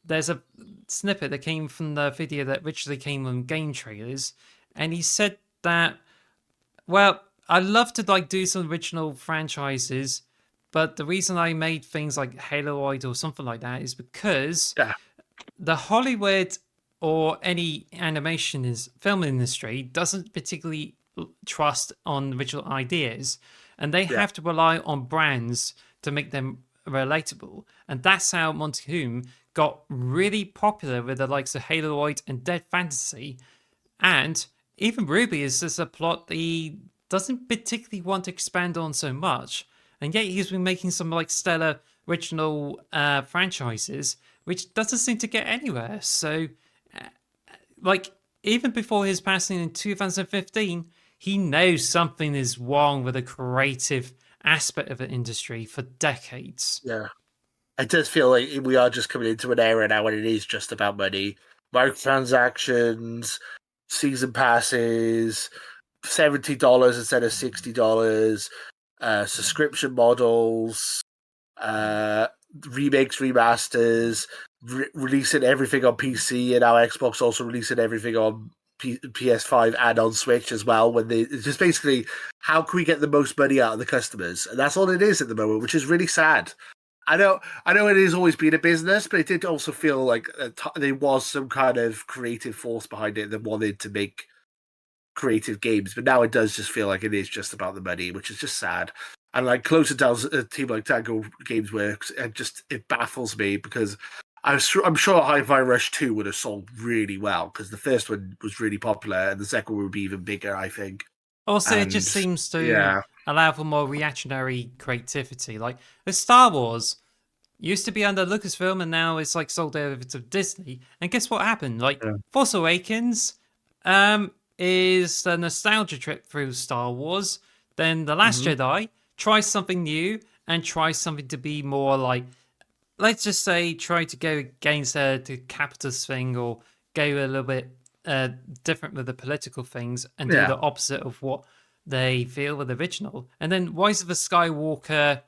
there's a snippet that came from the video that originally came on game trailers, and he said that, well, I love to like do some original franchises, but the reason I made things like Haloid or something like that is because yeah, the Hollywood or any animation is film industry doesn't particularly trust on original ideas, and they yeah, have to rely on brands to make them relatable. And that's how Monty Hume got really popular with the likes of Haloid and Dead Fantasy. And even Ruby is just a plot that he doesn't particularly want to expand on so much. And yet he's been making some like stellar original franchises, which doesn't seem to get anywhere. So, like, even before his passing in 2015, he knows something is wrong with the creative aspect of the industry for decades. yeah. It does feel like we are just coming into an era now when it is just about money, microtransactions, season passes, $70 instead of $60, subscription models, uh, remakes, remasters, releasing everything on PC, and now Xbox also releasing everything on PS5 and on Switch as well. When it's just basically how can we get the most money out of the customers, and that's all it is at the moment, which is really sad. I know it has always been a business, but it did also feel like there was some kind of creative force behind it that wanted to make creative games. But now it does just feel like it is just about the money, which is just sad. And like closing down a team like Tango Games Works, it baffles me because I'm sure Hi-Fi Rush 2 would have sold really well because the first one was really popular and the second one would be even bigger, I think. Also, it just seems to allow for more reactionary creativity. Like with Star Wars, used to be under Lucasfilm and now it's like sold over to Disney. And guess what happened? Like Force Awakens is the nostalgia trip through Star Wars. Then The Last Jedi tries something new and tries something to be more like, let's just say, try to go against the capitalist thing or go a little bit different with the political things and do the opposite of what they feel with the original. And then Rise of the Skywalker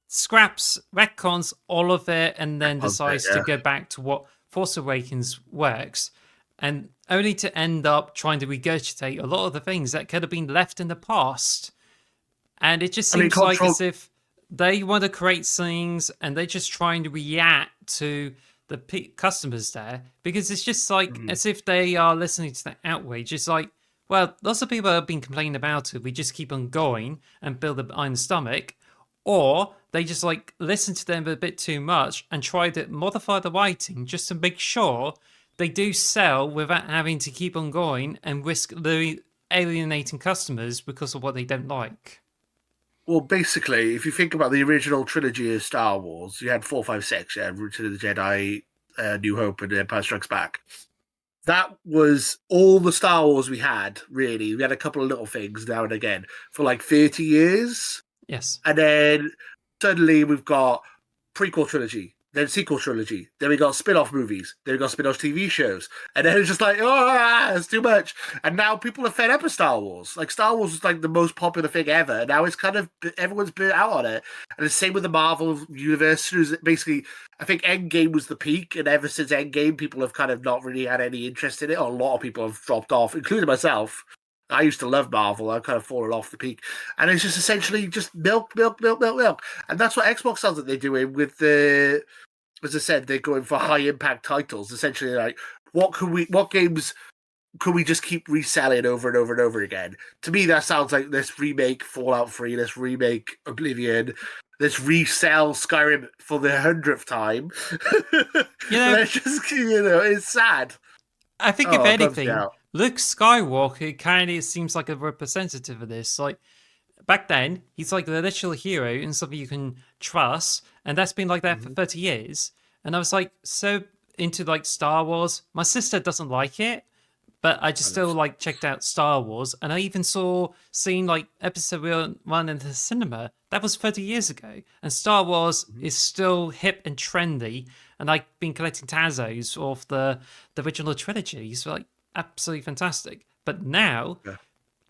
scraps, retcons all of it, and then decides to go back to what Force Awakens works, and only to end up trying to regurgitate a lot of the things that could have been left in the past. And it just seems like as if they want to create things and they're just trying to react to the customers there, because it's just like as if they are listening to the outrage. It's like, well, lots of people have been complaining about it. We just keep on going and build an iron stomach. Or they just like listen to them a bit too much and try to modify the writing just to make sure they do sell without having to keep on going and risk alienating customers because of what they don't like. Well, basically, if you think about the original trilogy of Star Wars, you had 4, 5, 6, Return of the Jedi, New Hope, and Empire Strikes Back. That was all the Star Wars we had, really. We had a couple of little things now and again for like 30 years. Yes. And then suddenly we've got prequel trilogy, then sequel trilogy, then we got spin-off movies, then we got spin-off TV shows, and then it's just like, it's too much. And now people are fed up with Star Wars. Like Star Wars was like the most popular thing ever. Now it's kind of everyone's burnt out on it. And the same with the Marvel universe. Basically, I think Endgame was the peak, and ever since Endgame, people have kind of not really had any interest in it. Or a lot of people have dropped off, including myself. I used to love Marvel. I've kind of fallen off the peak. And it's just essentially just milk. And that's what Xbox sounds like they're doing with the, as I said, they're going for high impact titles. Essentially, like, what games could we just keep reselling over and over and over again? To me, that sounds like let's remake Fallout 3, let's remake Oblivion, let's resell Skyrim for the 100th time. Let's just, it's sad. I think if anything, Luke Skywalker kind of seems like a representative of this. Like back then, he's like the literal hero and something you can trust, and that's been like that for 30 years. And I was like so into like Star Wars. My sister doesn't like it, but I just still like checked out Star Wars, and I even seen like episode 1 in the cinema. That was 30 years ago, and Star Wars is still hip and trendy. And I've been collecting Tazos of the original trilogy. So like absolutely fantastic. But now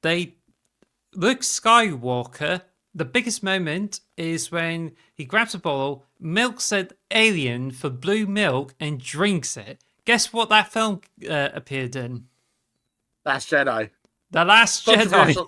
Luke Skywalker, the biggest moment is when he grabs a bottle, milks said alien for blue milk, and drinks it. Guess what that film appeared in? Last Jedi. The Last Jedi.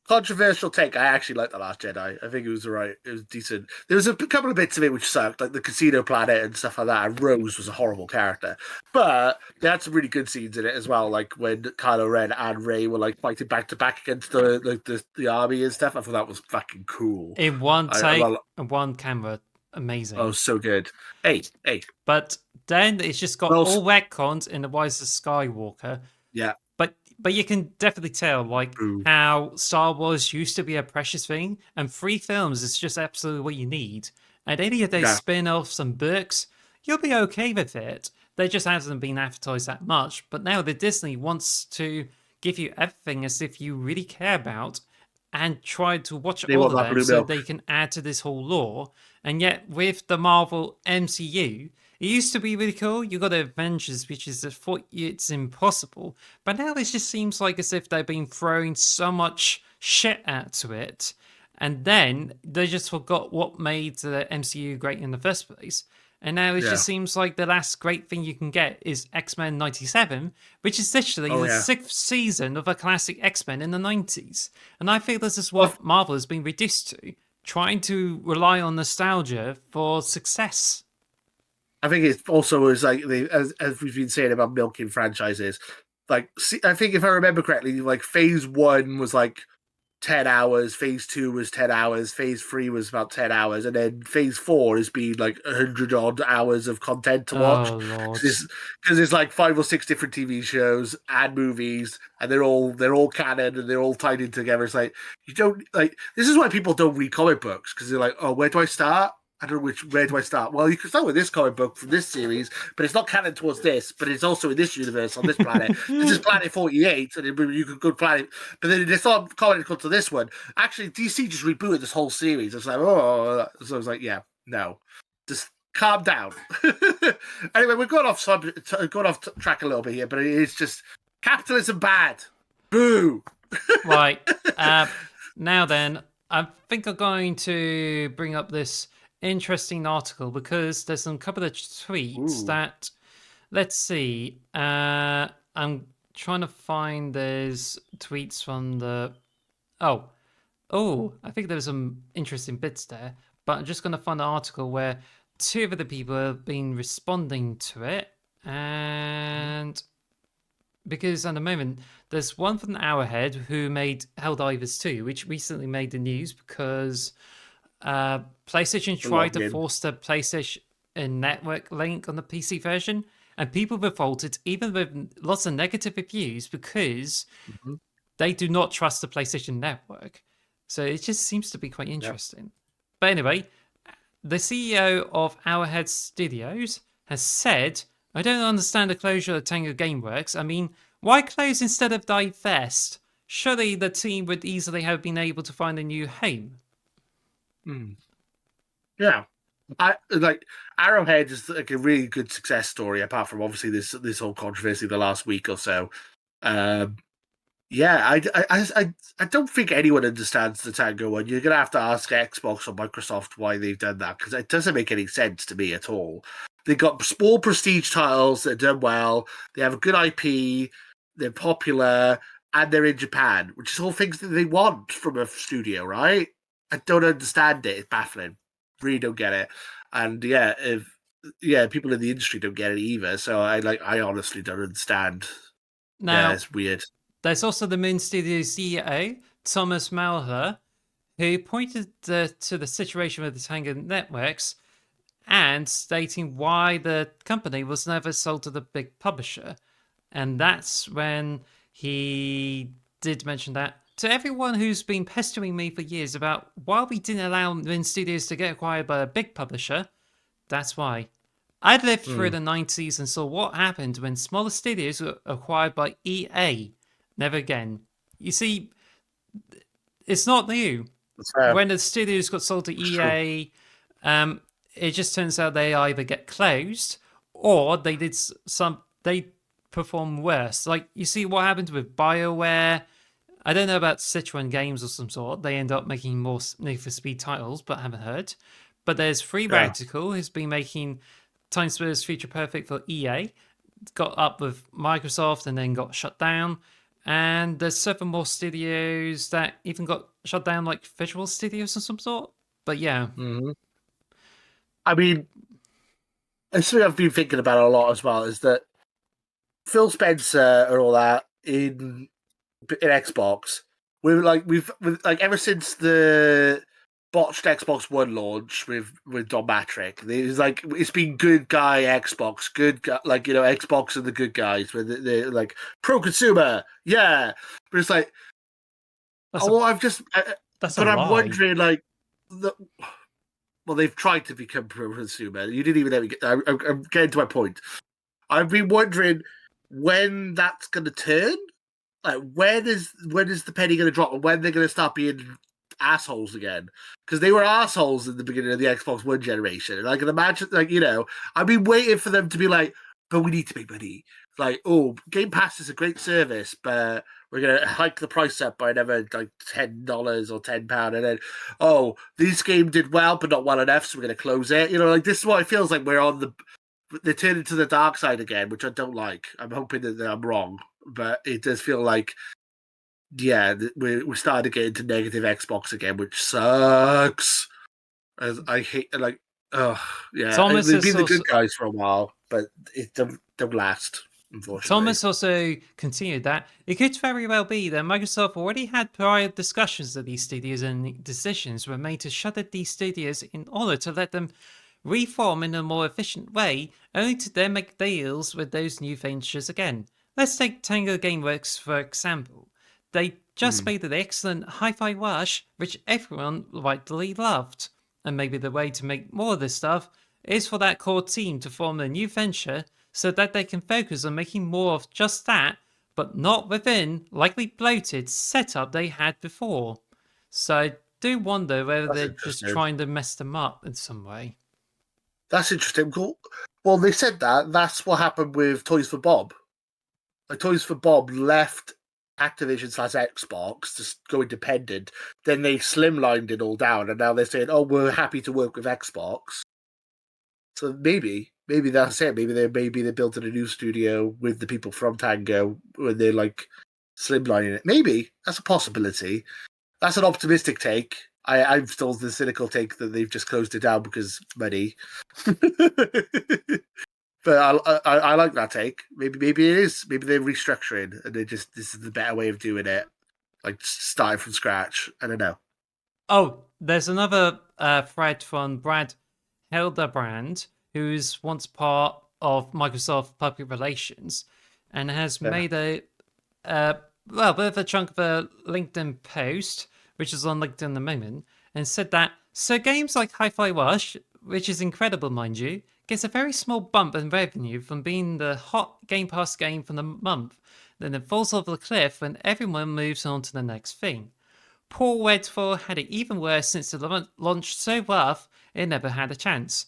Controversial take. I actually like The Last Jedi. I think it was alright. It was decent. There was a couple of bits of it which sucked, like the casino planet and stuff like that. And Rose was a horrible character, but they had some really good scenes in it as well. Like when Kylo Ren and Rey were like fighting back to back against the army and stuff. I thought that was fucking cool. In one take and one camera, amazing. Oh, so good. Hey. But then it's just got all retcons in the Rise of Skywalker. Yeah. But you can definitely tell, like, how Star Wars used to be a precious thing, and 3 films is just absolutely what you need. And any of those spin-offs and books, you'll be okay with it. They just hasn't been advertised that much. But now the Disney wants to give you everything as if you really care about, and try to watch all of them so they can add to this whole lore. And yet, with the Marvel MCU, it used to be really cool. You got the Avengers, which is I thought it's impossible. But now it just seems like as if they've been throwing so much shit to it. And then they just forgot what made the MCU great in the first place. And now it Yeah. just seems like the last great thing you can get is X-Men 97, which is literally Oh the yeah. sixth season of a classic X-Men in the 90s. And I feel this is Well, what Marvel has been reduced to, trying to rely on nostalgia for success. I think it's also as like as we've been saying about milking franchises. Like, see, I think if I remember correctly, like phase 1 was like 10 hours, phase 2 was 10 hours, phase 3 was about 10 hours, and then phase 4 has been like 100 odd hours of content to watch Oh, Lord. because there's like 5 or 6 different TV shows and movies, and they're all canon and they're all tied in together. It's like, you don't like, this is why people don't read comic books, because they're like, oh, where do I start? I don't know where do I start? Well, you can start with this comic book from this series, but it's not canon towards this, but it's also in this universe on this planet. This is Planet 48, and you could go planet, but then they start canonical to this one. Actually, DC just rebooted this whole series. It's like, oh, so I was like, yeah, no, just calm down. Anyway, we've gone off track a little bit here, but it's just capitalism bad. Boo. Right. Now then, I think I'm going to bring up this interesting article because there's some couple of tweets Ooh. that, let's see. I'm trying to find those tweets from the. Oh, I think there's some interesting bits there, but I'm just going to find an article where two of the people have been responding to it, and because at the moment there's one from Hourhead who made Helldivers 2, which recently made the news because PlayStation tried to Login. force the PlayStation Network link on the PC version, and people revolted, even with lots of negative reviews, because Mm-hmm. they do not trust the PlayStation Network. So it just seems to be quite Yep. interesting. But anyway, the CEO of Hourhead Studios has said, I don't understand the closure of Tango Gameworks. I mean, why close instead of divest? Surely the team would easily have been able to find a new home. Mm. Yeah. I like Arrowhead is like a really good success story, apart from obviously this whole controversy the last week or so. Yeah, I don't think anyone understands the Tango one. You're gonna have to ask Xbox or Microsoft why they've done that, because it doesn't make any sense to me at all. They got small prestige titles that are done well. They have a good IP. They're popular, and they're in Japan, which is all things that they want from a studio, right? I don't understand it. It's baffling. Really don't get it. And yeah, people in the industry don't get it either. So I honestly don't understand. Yeah, Now, it's weird. there's also the Moon Studios CEO, Thomas Malher, who pointed to the situation with the Tango Networks and stating why the company was never sold to the big publisher. And that's when he did mention that to everyone who's been pestering me for years about why we didn't allow Moon Studios to get acquired by a big publisher. That's why. I lived through Mm, the 90s and saw what happened when smaller studios were acquired by EA. Never again. You see, it's not new. that's fair. When the studios got sold to It's true. EA, it just turns out they either get closed or they perform worse. Like you see what happened with BioWare. I don't know about Citroen Games or some sort. They end up making more Need for Speed titles, but I haven't heard. But there's Free Yeah. Radical, who's been making Time Spurs Future Perfect for EA. Got up with Microsoft and then got shut down. And there's 7 more studios that even got shut down, like Visual Studios of some sort. But yeah, Hmm. I mean, it's something I've been thinking about a lot as well. Is that Phil Spencer and all that in Xbox? We've like ever since the botched Xbox One launch with Don Matrick. It's been good guy Xbox, good guy, like Xbox and the good guys, where they're like pro consumer, yeah. But it's like, that's a oh, that's a but I'm lie. wondering like the. Well, they've tried to become pro consumer. You didn't even let me get. I'm getting to my point. I've been wondering when that's going to turn. Like, when is the penny going to drop, and when they're going to start being assholes again? Because they were assholes in the beginning of the Xbox One generation, and I can imagine, I've been waiting for them to be like, but we need to make money. Like, oh, Game Pass is a great service, but we're gonna hike the price up by another like $10 or £10, and then oh, this game did well but not well enough, so we're gonna close it. Like this is what it feels like. We're on the They turn into the dark side again, which I don't like. I'm hoping that I'm wrong, but it does feel like we're starting to get into negative Xbox again, which sucks. As I hate like, oh yeah, Thomas they've has been the also good guys for a while, but it don't last, unfortunately. Thomas also continued that it could very well be that Microsoft already had prior discussions of these studios and decisions were made to shutter these studios in order to let them reform in a more efficient way, only to then make deals with those new ventures again. Let's take Tango Gameworks for example. They just made an excellent Hi-Fi Rush, which everyone rightly loved. And maybe the way to make more of this stuff is for that core team to form a new venture so that they can focus on making more of just that, but not within likely bloated setup they had before. So I do wonder whether That's they're just interesting. trying to mess them up in some way. That's interesting. Cool. Well, they said that's what happened with Toys for Bob. Like Toys for Bob left Activision / Xbox to go independent. Then they slimlined it all down, and now they're saying, "Oh, we're happy to work with Xbox." So maybe that's it. Maybe they built in a new studio with the people from Tango when they're like slimlining it. Maybe that's a possibility. That's an optimistic take. I'm still the cynical take that they've just closed it down because money. But I like that take. Maybe it is. Maybe they're restructuring and this is the better way of doing it. Like starting from scratch. I don't know. Oh, there's another thread from Brad Hildebrand, who's once part of Microsoft Public Relations and has Yeah. made a bit of a chunk of a LinkedIn post, which is on LinkedIn at the moment, and said that so games like Hi-Fi Rush, which is incredible, mind you, gets a very small bump in revenue from being the hot Game Pass game for the month, then it falls off the cliff when everyone moves on to the next thing. Poor Redfall had it even worse since it launched so rough it never had a chance.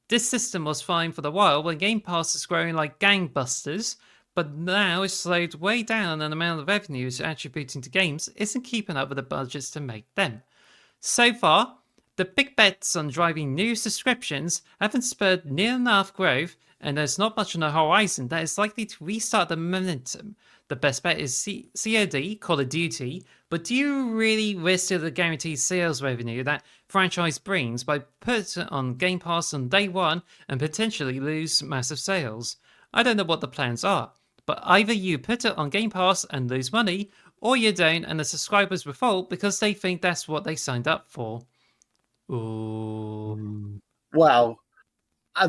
This system was fine for the while when Game Pass is growing like gangbusters, but now it's slowed way down and the amount of revenue it's attributing to games isn't keeping up with the budgets to make them. So far, the big bets on driving new subscriptions haven't spurred near enough growth, and there's not much on the horizon that is likely to restart the momentum. The best bet is COD, Call of Duty, but do you really risk the guaranteed sales revenue that franchise brings by putting it on Game Pass on day one and potentially lose massive sales? I don't know what the plans are, but either you put it on Game Pass and lose money, or you don't and the subscribers revolt because they think that's what they signed up for. Ooh. Well,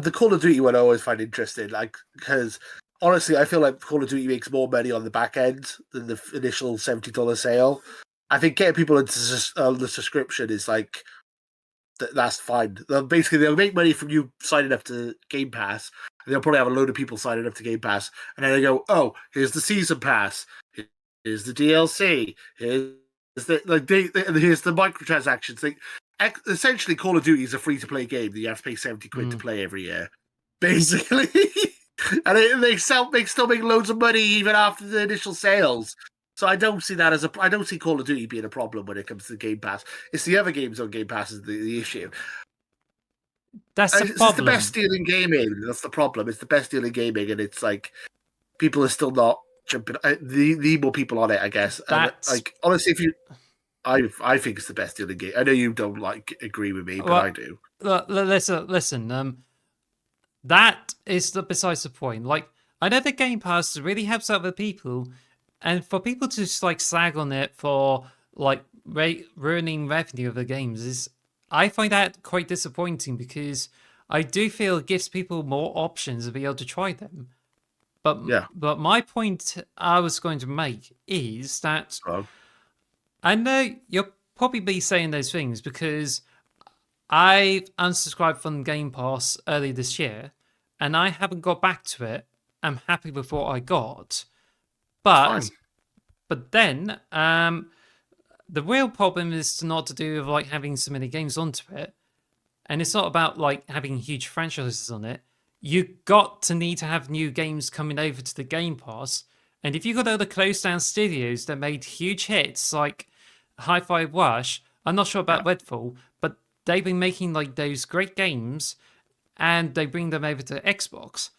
the Call of Duty one I always find interesting, like because honestly, I feel like Call of Duty makes more money on the back end than the initial $70 sale. I think getting people into the subscription is like that's fine. They'll make money from you signing up to Game Pass, and they'll probably have a load of people signing up to Game Pass, and then they go, "Oh, here's the season pass, here's the DLC, here's here's the microtransactions." Essentially, Call of Duty is a free to play game that you have to pay £70 to play every year, basically. And they still make loads of money even after the initial sales. So I don't see that I don't see Call of Duty being a problem when it comes to Game Pass. It's the other games on Game Pass is the issue. That's the It's just the problem. best deal in gaming. That's the problem. It's the best deal in gaming, and it's like people are still not jumping. The more people on it, I guess. And like honestly, I think it's the best deal in game. I know you don't agree with me, but I do. Listen. That is besides the point. Like, I know the Game Pass really helps out with people, and for people to just like slag on it for like ruining revenue of the games is, I find that quite disappointing because I do feel it gives people more options to be able to try them. But my point I was going to make is that I know you'll probably be saying those things because I unsubscribed from Game Pass early this year, and I haven't got back to it. I'm happy with what I got, but then the real problem is not to do with like having so many games onto it, and it's not about like having huge franchises on it. You got to need to have new games coming over to the Game Pass, And if you got all the closed down studios that made huge hits like Hi-Fi Rush, I'm not sure Yeah, about Redfall, but they've been making like those great games and they bring them over to Xbox.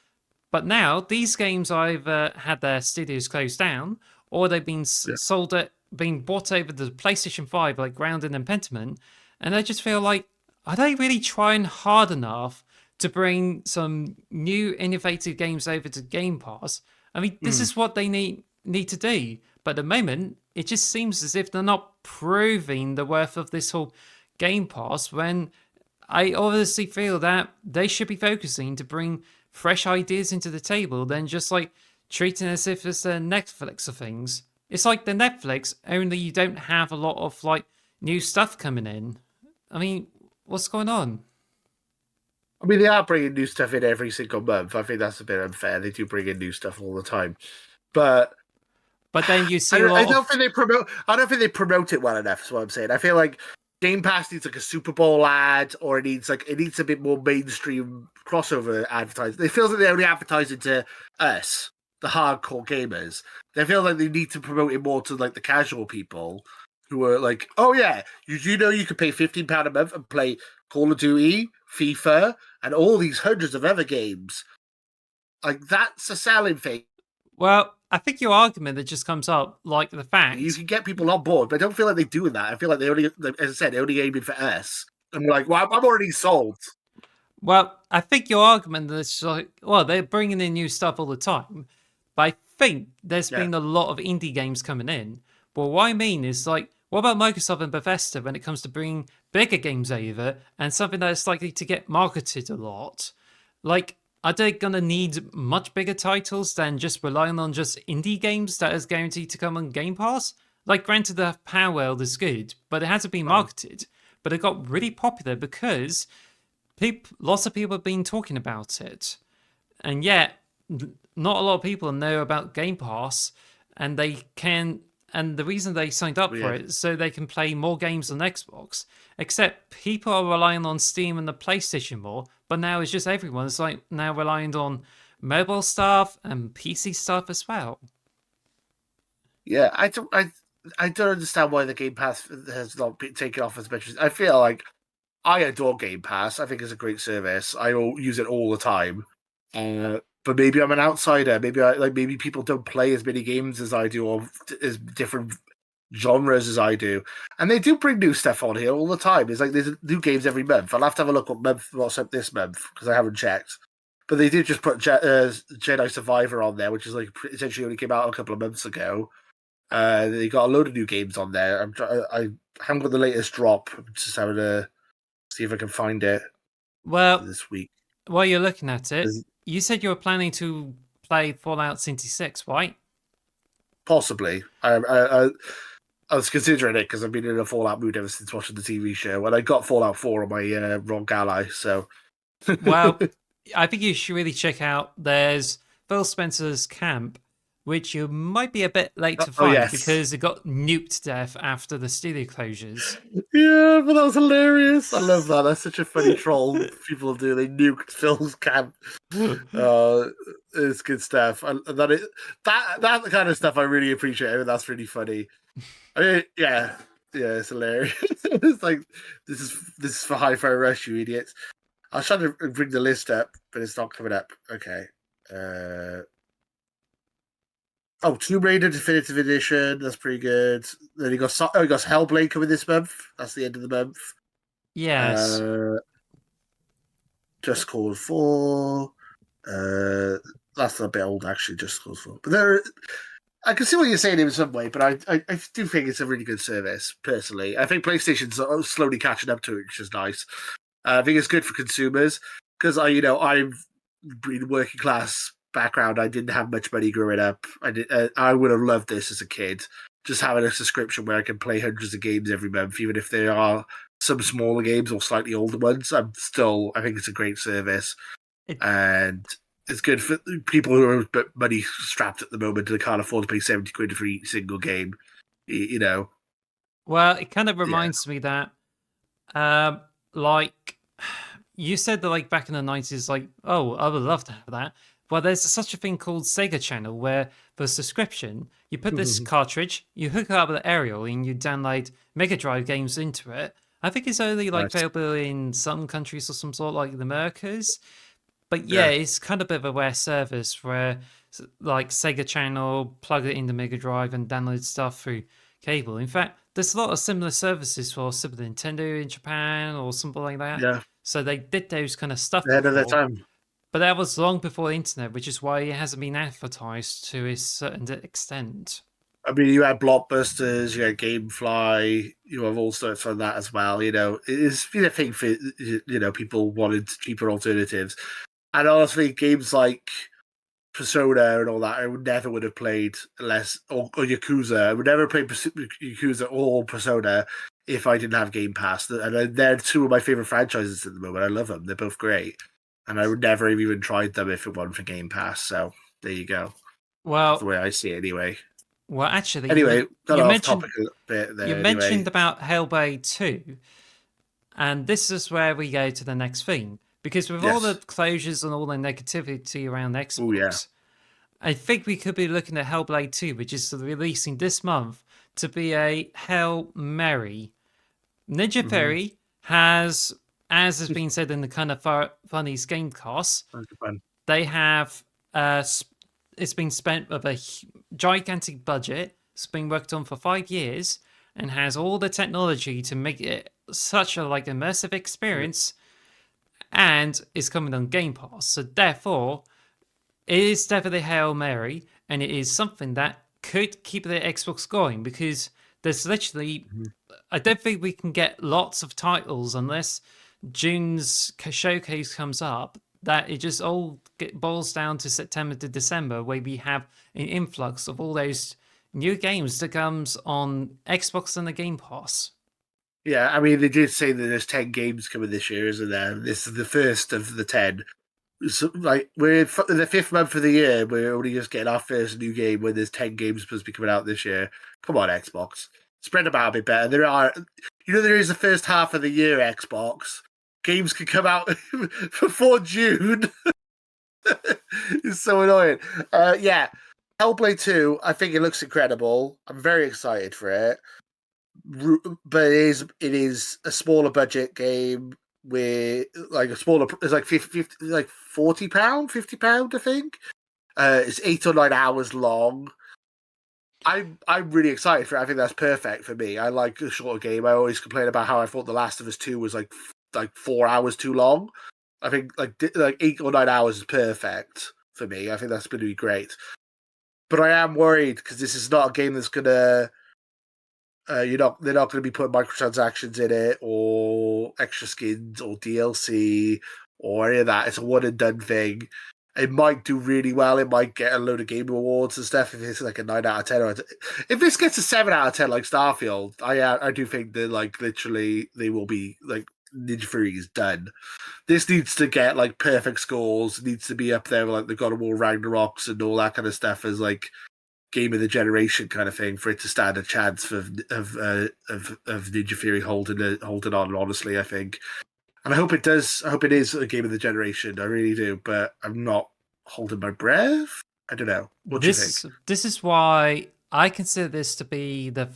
But now these games either had their studios closed down or they've been yeah. sold at being bought over to the PlayStation 5 like Grounded and Pentiment, and I just feel like are they really trying hard enough to bring some new innovative games over to Game Pass? I mean, this Mm. is what they need to do. But at the moment, it just seems as if they're not proving the worth of this whole Game Pass when I obviously feel that they should be focusing to bring fresh ideas into the table than just like treating it as if it's the Netflix of things. It's like the Netflix, only you don't have a lot of like new stuff coming in. I mean, what's going on? I mean, they are bringing new stuff in every single month. I think that's a bit unfair. They do bring in new stuff all the time, but But then you I see a don't, I lot don't of think they promote. I don't think they promote it well enough. Is what I'm saying. I feel like Game Pass needs like a Super Bowl ad, or it needs a bit more mainstream crossover advertising. It feels like they're only advertising to us, the hardcore gamers. They feel like they need to promote it more to like the casual people who are like, oh yeah, you know you could pay £15 a month and play Call of Duty, FIFA, and all these hundreds of other games. Like that's a selling thing. well, I think your argument that just comes up like the You fact. can get people on board, but I don't feel like they're doing that. I feel like they only, like, as I said, they're only aiming for us. And we're like, well, I'm already sold. Well, I think your argument is like, well, they're bringing in new stuff all the time, but I think there's Yeah. been a lot of indie games coming in. But what I mean is like, what about Microsoft and Bethesda when it comes to bringing bigger games over and something that is likely to get marketed a lot? Like, are they gonna need much bigger titles than just relying on just indie games that is guaranteed to come on Game Pass? Like, granted, the Power World is good, but it hasn't been Um, marketed. But it got really popular because lots of people have been talking about it, and yet not a lot of people know about Game Pass, and they can. And the reason they signed up for weird. it is so they can play more games on Xbox. Except people are relying on Steam and the PlayStation more, but now it's just everyone. It's like now relying on mobile stuff and PC stuff as well. Yeah, I don't understand why the Game Pass has not been taken off as much as I feel like I adore Game Pass. I think it's a great service. Use it all the time. But maybe I'm an outsider. Maybe people don't play as many games as I do, or as different genres as I do. And they do bring new stuff on here all the time. It's like there's new games every month. I'll have to have a look what's up this month because I haven't checked. But they did just put Jedi Survivor on there, which is like essentially only came out a couple of months ago. They got a load of new games on there. I haven't got the latest drop. I'm just having to see if I can find it Well, this week. while you're looking at it, There's, you said you were planning to play Fallout 76, right? possibly. I was considering it because I've been in a Fallout mood ever since watching the TV show, and I got Fallout 4 on my wrong ally. So Well, I think you should really check out. There's Phil Spencer's camp, which you might be a bit late to oh find yes, because it got nuked to death after the studio closures. yeah, but that was hilarious. I love that. That's such a funny troll people do. They nuked Phil's camp. Uh, it's good stuff. That kind of stuff I really appreciate. I mean, that's really funny. I mean, yeah, it's hilarious. It's like this is for Hi-Fi Rush, you idiots. I was trying to bring the list up, but it's not coming up. Okay. Tomb Raider Definitive Edition. That's pretty good. Then you got Hellblade coming this month. That's the end of the month. Yes. Uh, Just Cause 4. Uh, that's a bit old, actually. Just Cause 4, but I can see what you're saying in some way, but I do think it's a really good service, personally. I think PlayStation's slowly catching up to it, which is nice. I think it's good for consumers because I've been working class background. I didn't have much money growing up. I would have loved this as a kid, just having a subscription where I can play hundreds of games every month, even if they are some smaller games or slightly older ones. I think it's a great service, It, and it's good for people who are a bit money strapped at the moment and can't afford to pay 70 quid for each single game. You know, well, it kind of yeah. reminds me that, like, you said that, like, back in the 90s, like, oh, I would love to have that. Well, there's such a thing called Sega Channel where for subscription, you put this cartridge, you hook it up with Aerial, and you download Mega Drive games into it. I think it's only like Nice. available in some countries or some sort, like the Americas. But yeah, Yeah. it's kind of a bit of a rare service where like Sega Channel, plug it into Mega Drive and download stuff through cable. In fact, there's a lot of similar services for Super Nintendo in Japan or something like that. Yeah. So they did those kind of stuff Ahead of their before. time. But that was long before the internet, which is why it hasn't been advertised to a certain extent. I mean, you had Blockbusters, you had GameFly, you have all sorts of that as well. It's been a thing for people wanted cheaper alternatives, and honestly, games like Persona and all that, I would have played unless or Yakuza. I would never play Yakuza or Persona if I didn't have Game Pass. And they're two of my favorite franchises at the moment. I love them; they're both great, and I would never have even tried them if it wasn't for Game Pass. So there you go. That's the Well, way I see it, anyway. actually, Anyway, got you off mentioned topic a bit there. you Anyway, mentioned about Hellblade 2, and this is where we go to the next thing. Because with all the yes. closures and all the negativity around Oh yeah. Xbox, I think we could be looking at Hellblade 2, which is releasing this month, to be a Hell Merry. Ninja Mm-hmm. Theory has, as has been said in the kind of funnies Gamecast, Fun. they have it's been spent with a gigantic budget. It's been worked on for 5 years and has all the technology to make it such a immersive experience, and is coming on Game Pass. So therefore, it is definitely Hail Mary, and it is something that could keep the Xbox going because there's literally. Mhm. I don't think we can get lots of titles unless June's showcase comes up. That it just all boils down to September to December, where we have an influx of all those new games that comes on Xbox and the Game Pass. Yeah, I mean, they did say that there's 10 games coming this year, isn't there? This is the first of the 10. So, we're in the fifth month of the year. We're only just getting our first new game when there's 10 games supposed to be coming out this year. Come on, Xbox. Spread them out a bit better. There is the first half of the year, Xbox. Games can come out before June. It's so annoying. Yeah. Hellblade 2, I think it looks incredible. I'm very excited for it. But it is a smaller budget game with a smaller. It's like 50 like £40, £50, I think. It's 8 or 9 hours long. I'm really excited for it. I think that's perfect for me. I like a shorter game. I always complain about how I thought The Last of Us 2 was like 4 hours too long. I think like 8 or 9 hours is perfect for me. I think that's going to be great. But I am worried because this is not a game that's gonna. They're not going to be putting microtransactions in it or extra skins or DLC or any of that. It's a one and done thing. It might do really well. It might get a load of game awards and stuff if it's like a 9 out of 10. If this gets a 7 out of 10 like Starfield, I do think that literally they will be Ninja Fury is done. This needs to get perfect scores. It needs to be up there with the God of War Ragnaroks and all that kind of stuff as game of the generation kind of thing for it to stand a chance of Ninja Fury holding on. Honestly, I think, and I hope it does. I hope it is a game of the generation. I really do, but I'm not holding my breath. I don't know. What do you think? This is why I consider this to be the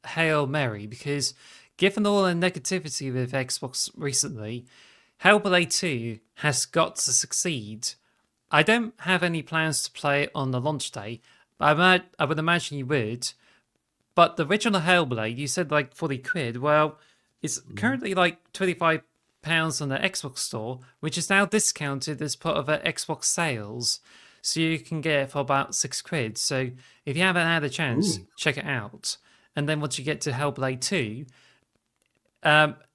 Hail Mary, because given all the negativity with Xbox recently, Hellblade 2 has got to succeed. I don't have any plans to play it on the launch day. I would imagine you would. But the original Hellblade, you said £40. Well, it's currently £25 on the Xbox store, which is now discounted as part of Xbox sales. So you can get it for about £6. So if you haven't had a chance, check it out. And then once you get to Hellblade 2,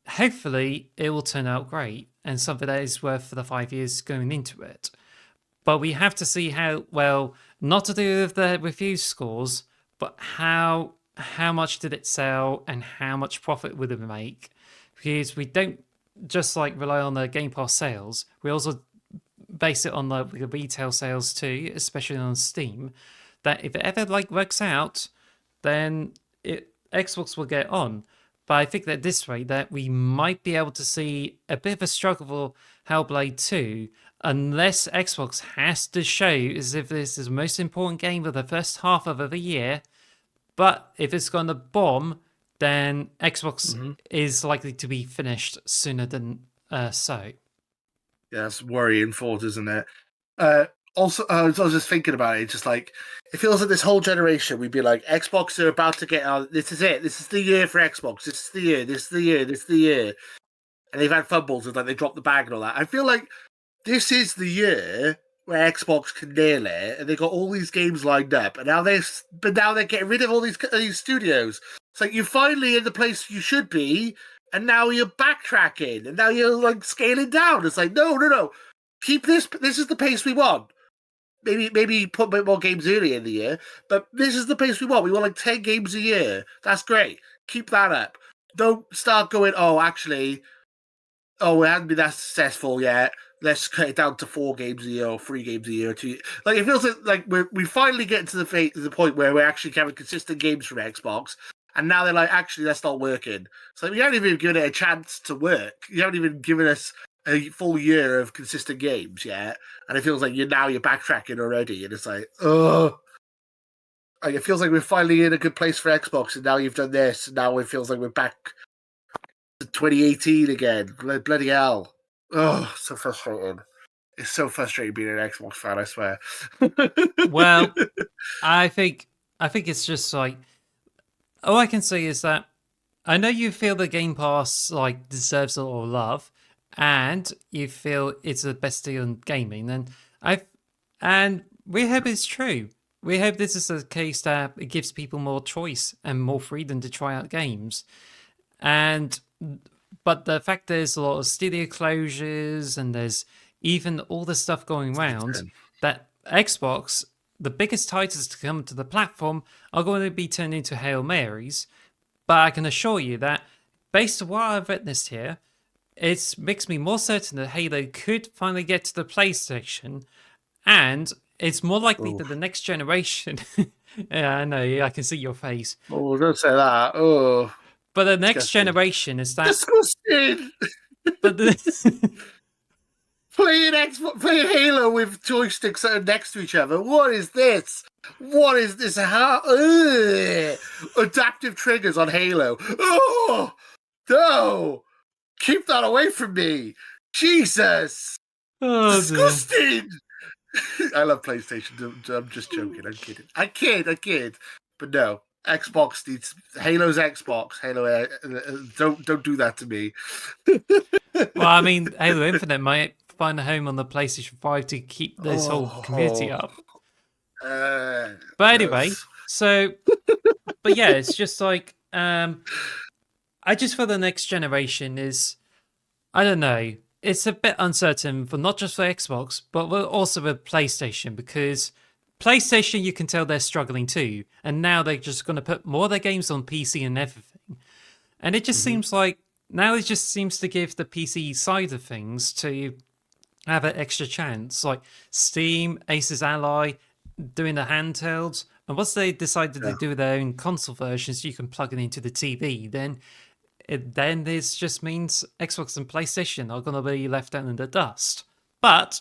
hopefully it will turn out great and something that is worth for the 5 years going into it. But we have to see how well, not to do with the review scores, but how much did it sell and how much profit would it make? Because we don't just rely on the Game Pass sales. We also base it on the retail sales too, especially on Steam. That if it ever works out, then Xbox will get on. But I think that this way that we might be able to see a bit of a struggle for Hellblade 2 unless Xbox has to show as if this is the most important game of the first half of the year. But if it's going to bomb, then Xbox is likely to be finished sooner than so. Yeah, that's worrying thought, isn't it? Also, I was just thinking about it. Just like it feels like this whole generation, we'd be like, Xbox are about to get out. This is it. This is the year for Xbox. This is the year. This is the year. This is the year. And they've had fumbles and like they dropped the bag and all that. I feel like this is the year where Xbox can nail it, and they got all these games lined up, and now they're getting rid of all these studios. It's like you're finally in the place you should be, and now you're backtracking, and now you're like scaling down. It's like no, keep this. This is the pace we want. Maybe put a bit more games early in the year, but this is the pace we want. We want like 10 games a year. That's great. Keep that up. Don't start going, we haven't been that successful yet. Let's cut it down to 4 games a year or 3 games a year or 2. Like it feels like we finally get to the point where we're actually having consistent games from Xbox, and now they're like, actually, that's not working. So you haven't even given it a chance to work. You haven't even given us a full year of consistent games yet, and it feels like you're backtracking already, and it's like, oh. Like it feels like we're finally in a good place for Xbox, and now you've done this, and now it feels like we're back to 2018 again. Bloody hell. Oh, so frustrating. It's so frustrating being an Xbox fan, I swear. Well, I think it's just like, all I can say is that I know you feel the Game Pass like deserves a lot of love, and you feel it's the best deal in gaming, and we hope it's true. We hope this is a case that it gives people more choice and more freedom to try out games. But the fact there's a lot of studio closures and there's even all the stuff going around that Xbox, the biggest titles to come to the platform, are going to be turned into Hail Marys. But I can assure you that, based on what I've witnessed here, it makes me more certain that Halo could finally get to the PlayStation, and it's more likely that the next generation. Yeah, I know. I can see your face. Oh, don't say that. Oh, but the next generation is that. Disgusting. But playing Halo with joysticks that are next to each other. What is this? What is this? How adaptive triggers on Halo? Oh no! Keep that away from me, Jesus! Oh, disgusting. I love PlayStation. I'm just joking. I'm kidding. I kid. But no, Xbox needs Halo's Xbox. Halo, don't do that to me. Well, I mean, Halo Infinite might find a home on the PlayStation 5 to keep this whole community up. But anyway, but yeah, it's just like, I just feel the next generation is, I don't know, it's a bit uncertain for not just for Xbox, but also with PlayStation, because PlayStation, you can tell they're struggling too, and now they're just going to put more of their games on PC and everything. And it just seems like, now it just seems to give the PC side of things to have an extra chance, like Steam, Aces Ally, doing the handhelds. And once they decided to do their own console versions, you can plug it into the TV, then this just means Xbox and PlayStation are going to be left out in the dust. But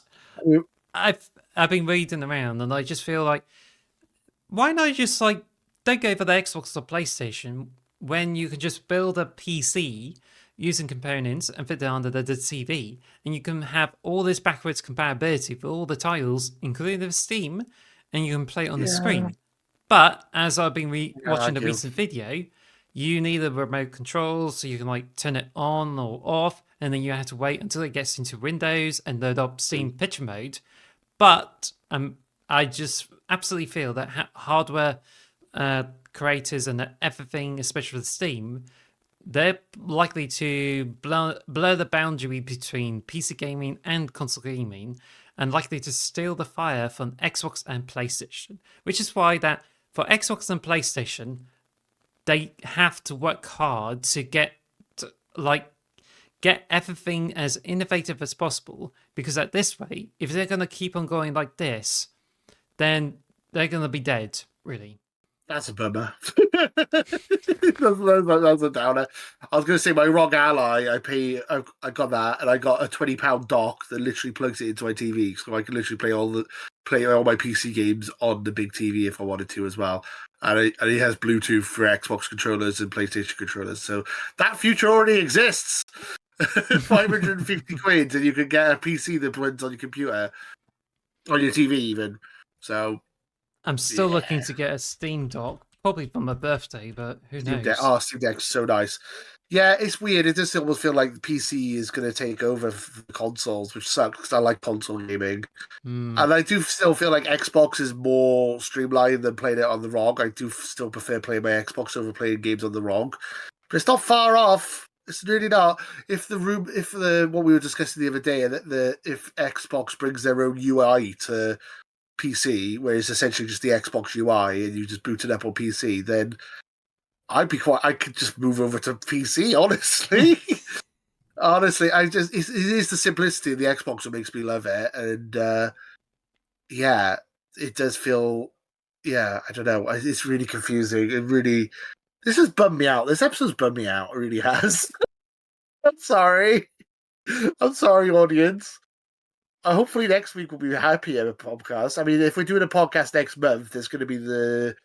I've been reading around, and I just feel like, why not just like don't go for the Xbox or PlayStation when you can just build a PC using components and fit it under the TV, and you can have all this backwards compatibility for all the titles, including the Steam, and you can play it on the screen. But as I've been watching the recent video, you need a remote control so you can like turn it on or off, and then you have to wait until it gets into Windows and load up Steam picture mode. But I just absolutely feel that hardware creators and everything, especially with Steam, they're likely to blur the boundary between PC gaming and console gaming, and likely to steal the fire from Xbox and PlayStation. Which is why that for Xbox and PlayStation, they have to work hard to get everything as innovative as possible, because at this rate, if they're going to keep on going like this, then they're going to be dead, really. That's a bummer. That's a downer. I was going to say my ROG Ally. I got that, and I got a £20 dock that literally plugs it into my TV, so I can literally play all my PC games on the big TV if I wanted to as well. And it has Bluetooth for Xbox controllers and PlayStation controllers, so that future already exists. 550 quid, and you can get a PC that runs on your computer, on your TV even. So I'm still yeah. looking to get a Steam Dock, probably for my birthday, but who Steam Deck. knows? Oh, Steam Deck's so nice. Yeah, it's weird. It just almost feel like the PC is going to take over for consoles, which sucks because I like console gaming. Hmm. And I do still feel like Xbox is more streamlined than playing it on the ROG. I do still prefer playing my Xbox over playing games on the ROG. But it's not far off. It's really not. If the what we were discussing the other day, that if Xbox brings their own UI to PC, where it's essentially just the Xbox UI and you just boot it up on PC, then I could just move over to PC, honestly. Honestly, it is the simplicity of the Xbox that makes me love it. And yeah, it does feel, yeah, I don't know. It's really confusing. This has bummed me out. This episode's bummed me out. It really has. I'm sorry. I'm sorry, audience. Hopefully next week we'll be happier podcast. I mean, if we're doing a podcast next month, there's going to be the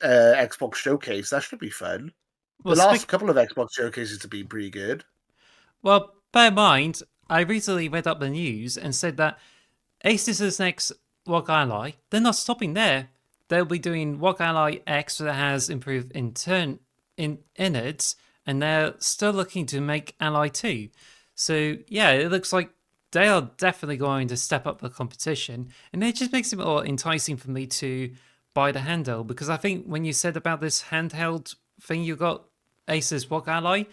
Xbox showcase. That should be fun. The Well, last couple of Xbox showcases have been pretty good. well, bear in mind, I recently read up the news and said that Asus's next ROG Ally, they're not stopping there. They'll be doing ROG Ally X that has improved innards, and they're still looking to make Ally 2. So yeah, it looks like they are definitely going to step up the competition, and it just makes it more enticing for me to buy the handheld, because I think when you said about this handheld thing you got, Asus ROG Ally,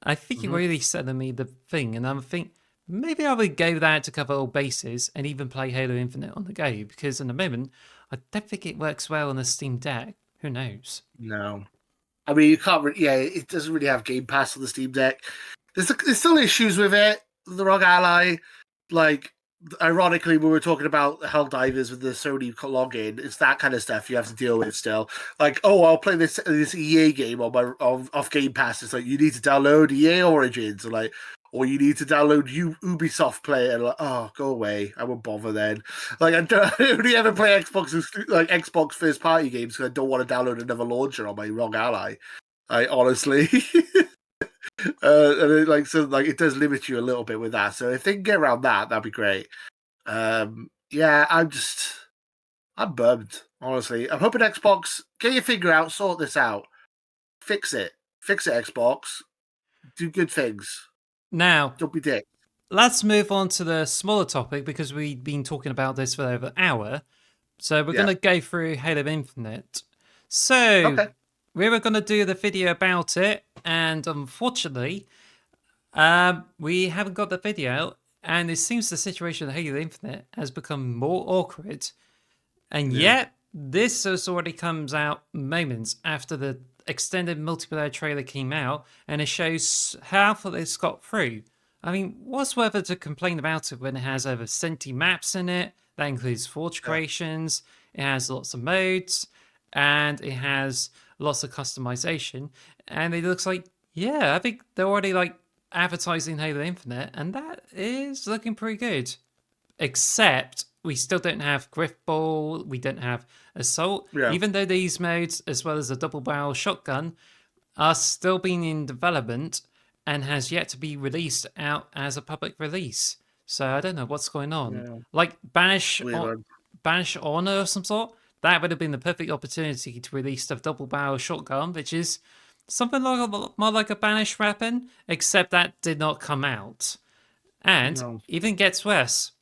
I think you Mm-hmm. really selling me the thing, and I think maybe I would go that to cover all bases and even play Halo Infinite on the go, because in the moment, I don't think it works well on a Steam Deck. Who knows? No, I mean you can't. Yeah, it doesn't really have Game Pass on the Steam Deck. There's still issues with it. The ROG Ally, like ironically, we were talking about Helldivers with the Sony login. It's that kind of stuff you have to deal with still. Like, oh, I'll play this EA game on my off Game Pass. It's like you need to download EA Origins, or you need to download Ubisoft Play, and like, oh, go away. I won't bother then. Like, I only ever play Xbox first party games because I don't want to download another launcher on my ROG Ally. I honestly. And it does limit you a little bit with that. So if they can get around that, that'd be great. Yeah, I'm bummed, honestly. I'm hoping Xbox get your finger out, sort this out, fix it, Xbox, do good things. Now, Don't be dick. let's move on to the smaller topic, because we've been talking about this for over an hour. So we're going Yeah. to go through Halo Infinite. So Okay. we were going to do the video about it, and unfortunately, we haven't got the video. And it seems the situation with Halo Infinite has become more awkward. And Yeah. yet, this has already comes out moments after the extended multiplayer trailer came out, and it shows how far it's got through. I mean, what's worth it to complain about it when it has over 70 maps in it? That includes forge Yeah. creations, it has lots of modes, and it has lots of customization. And it looks like, yeah, I think they're already like advertising Halo Infinite, and that is looking pretty good. Except we still don't have Griffball, we don't have Assault, Yeah. even though these modes, as well as the double barrel shotgun, are still being in development and has yet to be released out as a public release. So I don't know what's going on. Yeah. Like Weird one. Banish Honor of some sort, that would have been the perfect opportunity to release the double barrel shotgun, which is something like more like a Banish weapon, except that did not come out. And No. even gets worse.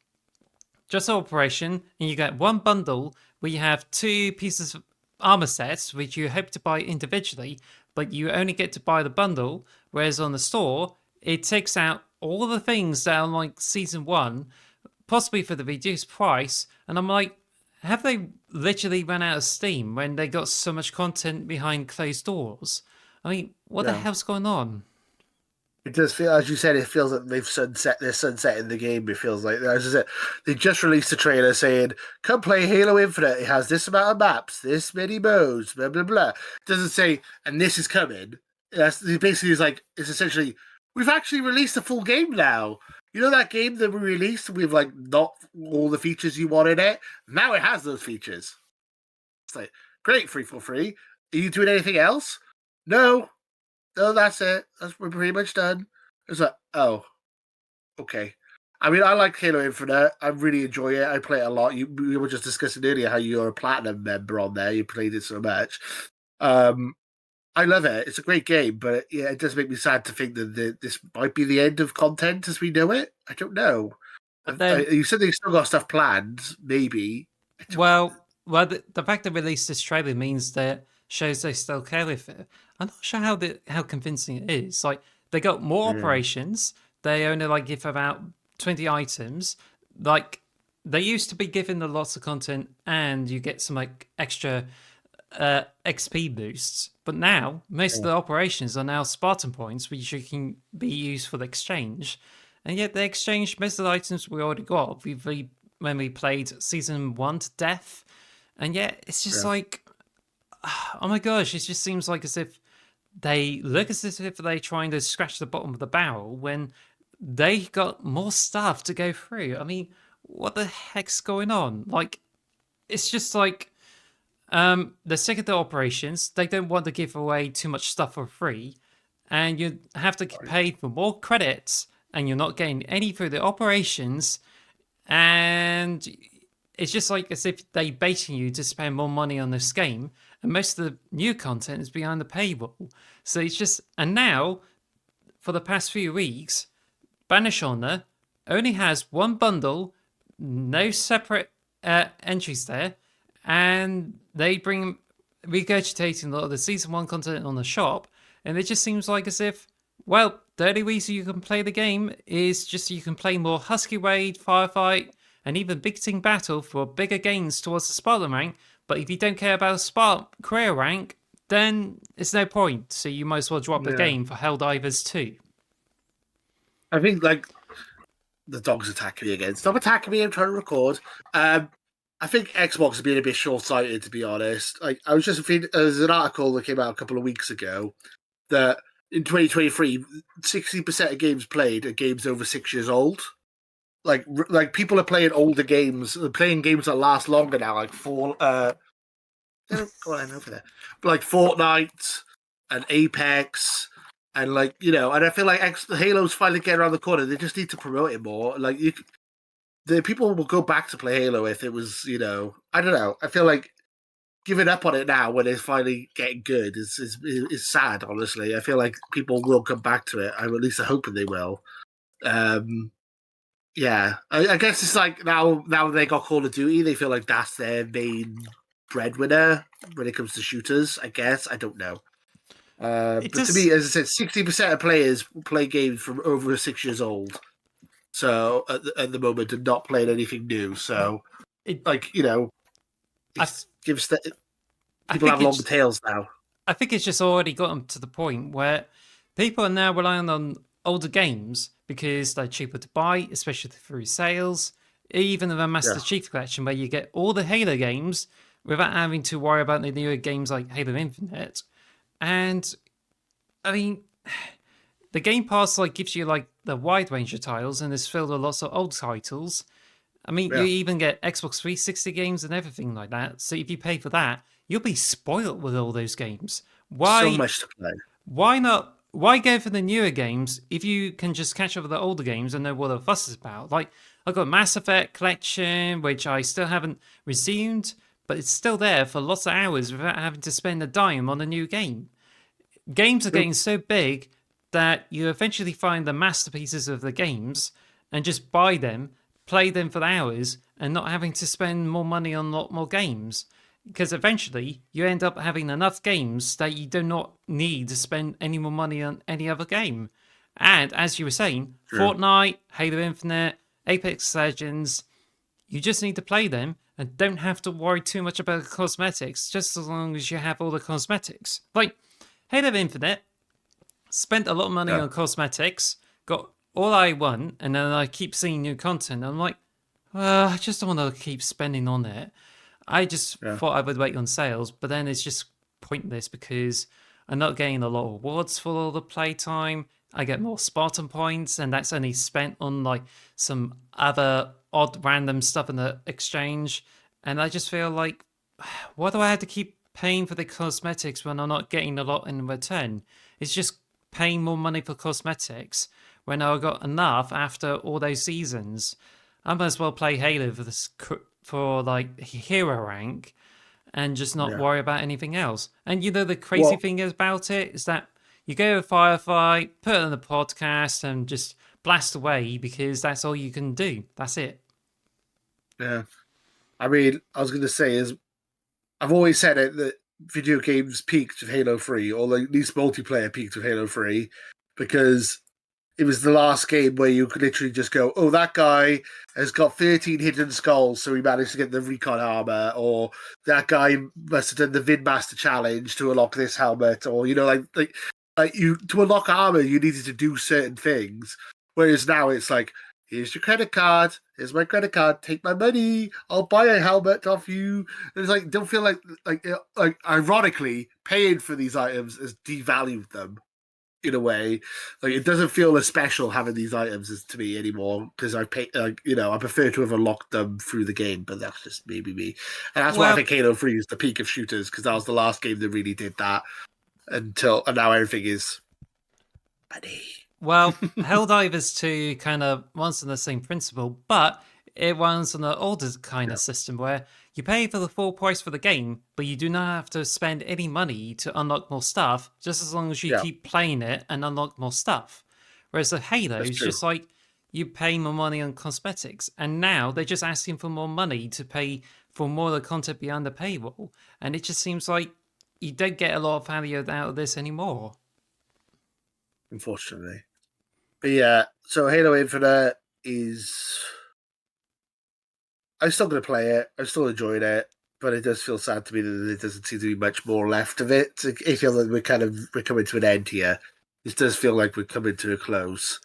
Just an operation, and you get one bundle where you have two pieces of armor sets, which you hope to buy individually, but you only get to buy the bundle. Whereas on the store, it takes out all the things that are like season one, possibly for the reduced price. And I'm like, have they literally run out of steam when they got so much content behind closed doors? I mean, what the Yeah. hell's going on? It does feel, as you said, it feels like they're sunsetting the game. It feels like, as I said, they just released a trailer saying, "Come play Halo Infinite. It has this amount of maps, this many modes, blah blah blah." It doesn't say, "And this is coming." It basically is like, it's essentially, we've actually released a full game now. You know that game that we released with like not all the features you want in it. Now it has those features. It's like, great, free for free. Are you doing anything else? No. No, that's it. We're pretty much done. It's like, oh, okay. I mean, I like Halo Infinite. I really enjoy it. I play it a lot. We were just discussing earlier how you're a platinum member on there. You played it so much. I love it. It's a great game, but yeah, it does make me sad to think that this might be the end of content as we know it. I don't know. But then, You said they've still got stuff planned. Maybe. well, the fact they released this trailer means that shows they still care with it. I'm not sure how convincing it is. Like they got more operations. They only like give about 20 items. Like they used to be given a lots of content, and you get some like extra XP boosts. But now most of the operations are now Spartan points, which you can be used for the exchange. And yet they exchanged most of the items we already got. When we played season 1 to death, and yet it's just like, oh my gosh, it just seems like as if they look as if they're trying to scratch the bottom of the barrel when they got more stuff to go through. I mean, what the heck's going on? Like, it's just like they're sick of the operations. They don't want to give away too much stuff for free, and you have to pay for more credits, and you're not getting any through the operations. And it's just like as if they baiting you to spend more money on this game, and most of the new content is behind the paywall. So it's just, and now for the past few weeks, Banish Honor only has one bundle, no separate entries there, and they bring regurgitating a lot of the season 1 content on the shop, and it just seems like as if, well, the only reason you can play the game is just so you can play more Husky Raid, Firefight, and even Big Team Battle for bigger gains towards the Spartan rank. But if you don't care about Spartan career rank, then it's no point. So you might as well drop the game for Helldivers 2. I think, like, the dog's attacking me again. Stop attacking me, I'm trying to record. I think Xbox is being a bit short-sighted, to be honest. Like, I was just reading, there's an article that came out a couple of weeks ago that in 2023, 60% of games played are games over 6 years old. Like people are playing older games, playing games that last longer now, like go on over there, but like Fortnite and Apex, and like, you know, and I feel like Halo's finally getting around the corner. They just need to promote it more. Like the people will go back to play Halo if it was, you know, I don't know. I feel like giving up on it now when it's finally getting good is sad. Honestly, I feel like people will come back to it. I'm at least hoping they will. Yeah, I guess it's like now they got Call of Duty, they feel like that's their main breadwinner when it comes to shooters. I guess, I don't know. But to me, as I said, 60% of players play games from over 6 years old. So at the moment, and not playing anything new. So, like, you know, people have longer tails now. I think it's just already gotten to the point where people are now relying on older games because they're cheaper to buy, especially through sales. Even the Master Chief Collection, where you get all the Halo games without having to worry about the newer games like Halo Infinite. And I mean, the Game Pass like gives you like the wide range of titles, and it's filled with lots of old titles. I mean, you even get Xbox 360 games and everything like that. So if you pay for that, you'll be spoiled with all those games. Why? So much to play. Why not? Why go for the newer games if you can just catch up with the older games and know what the fuss is about? Like, I've got Mass Effect Collection, which I still haven't resumed, but it's still there for lots of hours without having to spend a dime on a new game. Games are getting so big that you eventually find the masterpieces of the games and just buy them, play them for hours, and not having to spend more money on a lot more games. Because eventually you end up having enough games that you do not need to spend any more money on any other game. And as you were saying, Fortnite, Halo Infinite, Apex Legends, you just need to play them and don't have to worry too much about the cosmetics, just as long as you have all the cosmetics. Like Halo Infinite, spent a lot of money Yeah. on cosmetics, got all I want, and then I keep seeing new content. I'm like, well, I just don't want to keep spending on it. I just Yeah. thought I would wait on sales, but then it's just pointless because I'm not getting a lot of rewards for all the playtime. I get more Spartan points, and that's only spent on like some other odd random stuff in the exchange. And I just feel like, why do I have to keep paying for the cosmetics when I'm not getting a lot in return? It's just paying more money for cosmetics when I got enough after all those seasons. I might as well play Halo for this for like hero rank and just not Yeah. worry about anything else. And you know the crazy Well, thing about it is that you go to a firefight, put it on the podcast, and just blast away because that's all you can do. That's it. yeah. I mean, I was going to say is I've always said it that video games peaked with Halo 3, or at least multiplayer peaked with Halo 3, because it was the last game where you could literally just go, oh, that guy has got 13 hidden skulls, so he managed to get the recon armor, or that guy must have done the Vidmaster challenge to unlock this helmet, or, you know, like you to unlock armor, you needed to do certain things. Whereas now it's like, here's your credit card, here's my credit card, take my money, I'll buy a helmet off you. And it's like, don't feel like ironically, paying for these items has devalued them in a way. Like, it doesn't feel as special having these items as to me anymore because I pay, I prefer to have unlocked them through the game, but that's just maybe me. And that's why I Well, think Halo 3 is the peak of shooters, because that was the last game that really did that and now everything is money. Well, Helldivers 2 kind of runs on the same principle, but it runs on an older kind Yeah. of system where you pay for the full price for the game, but you do not have to spend any money to unlock more stuff, just as long as you Yeah, keep playing it and unlock more stuff. Whereas the Halo that's is true. just like you pay more money on cosmetics, and now they're just asking for more money to pay for more of the content beyond the paywall, and it just seems like you don't get a lot of value out of this anymore. Unfortunately. But yeah, so Halo Infinite is. I'm still going to play it. I'm still enjoying it, but it does feel sad to me that there doesn't seem to be much more left of it. I feel like we're coming to an end here. This does feel like we're coming to a close,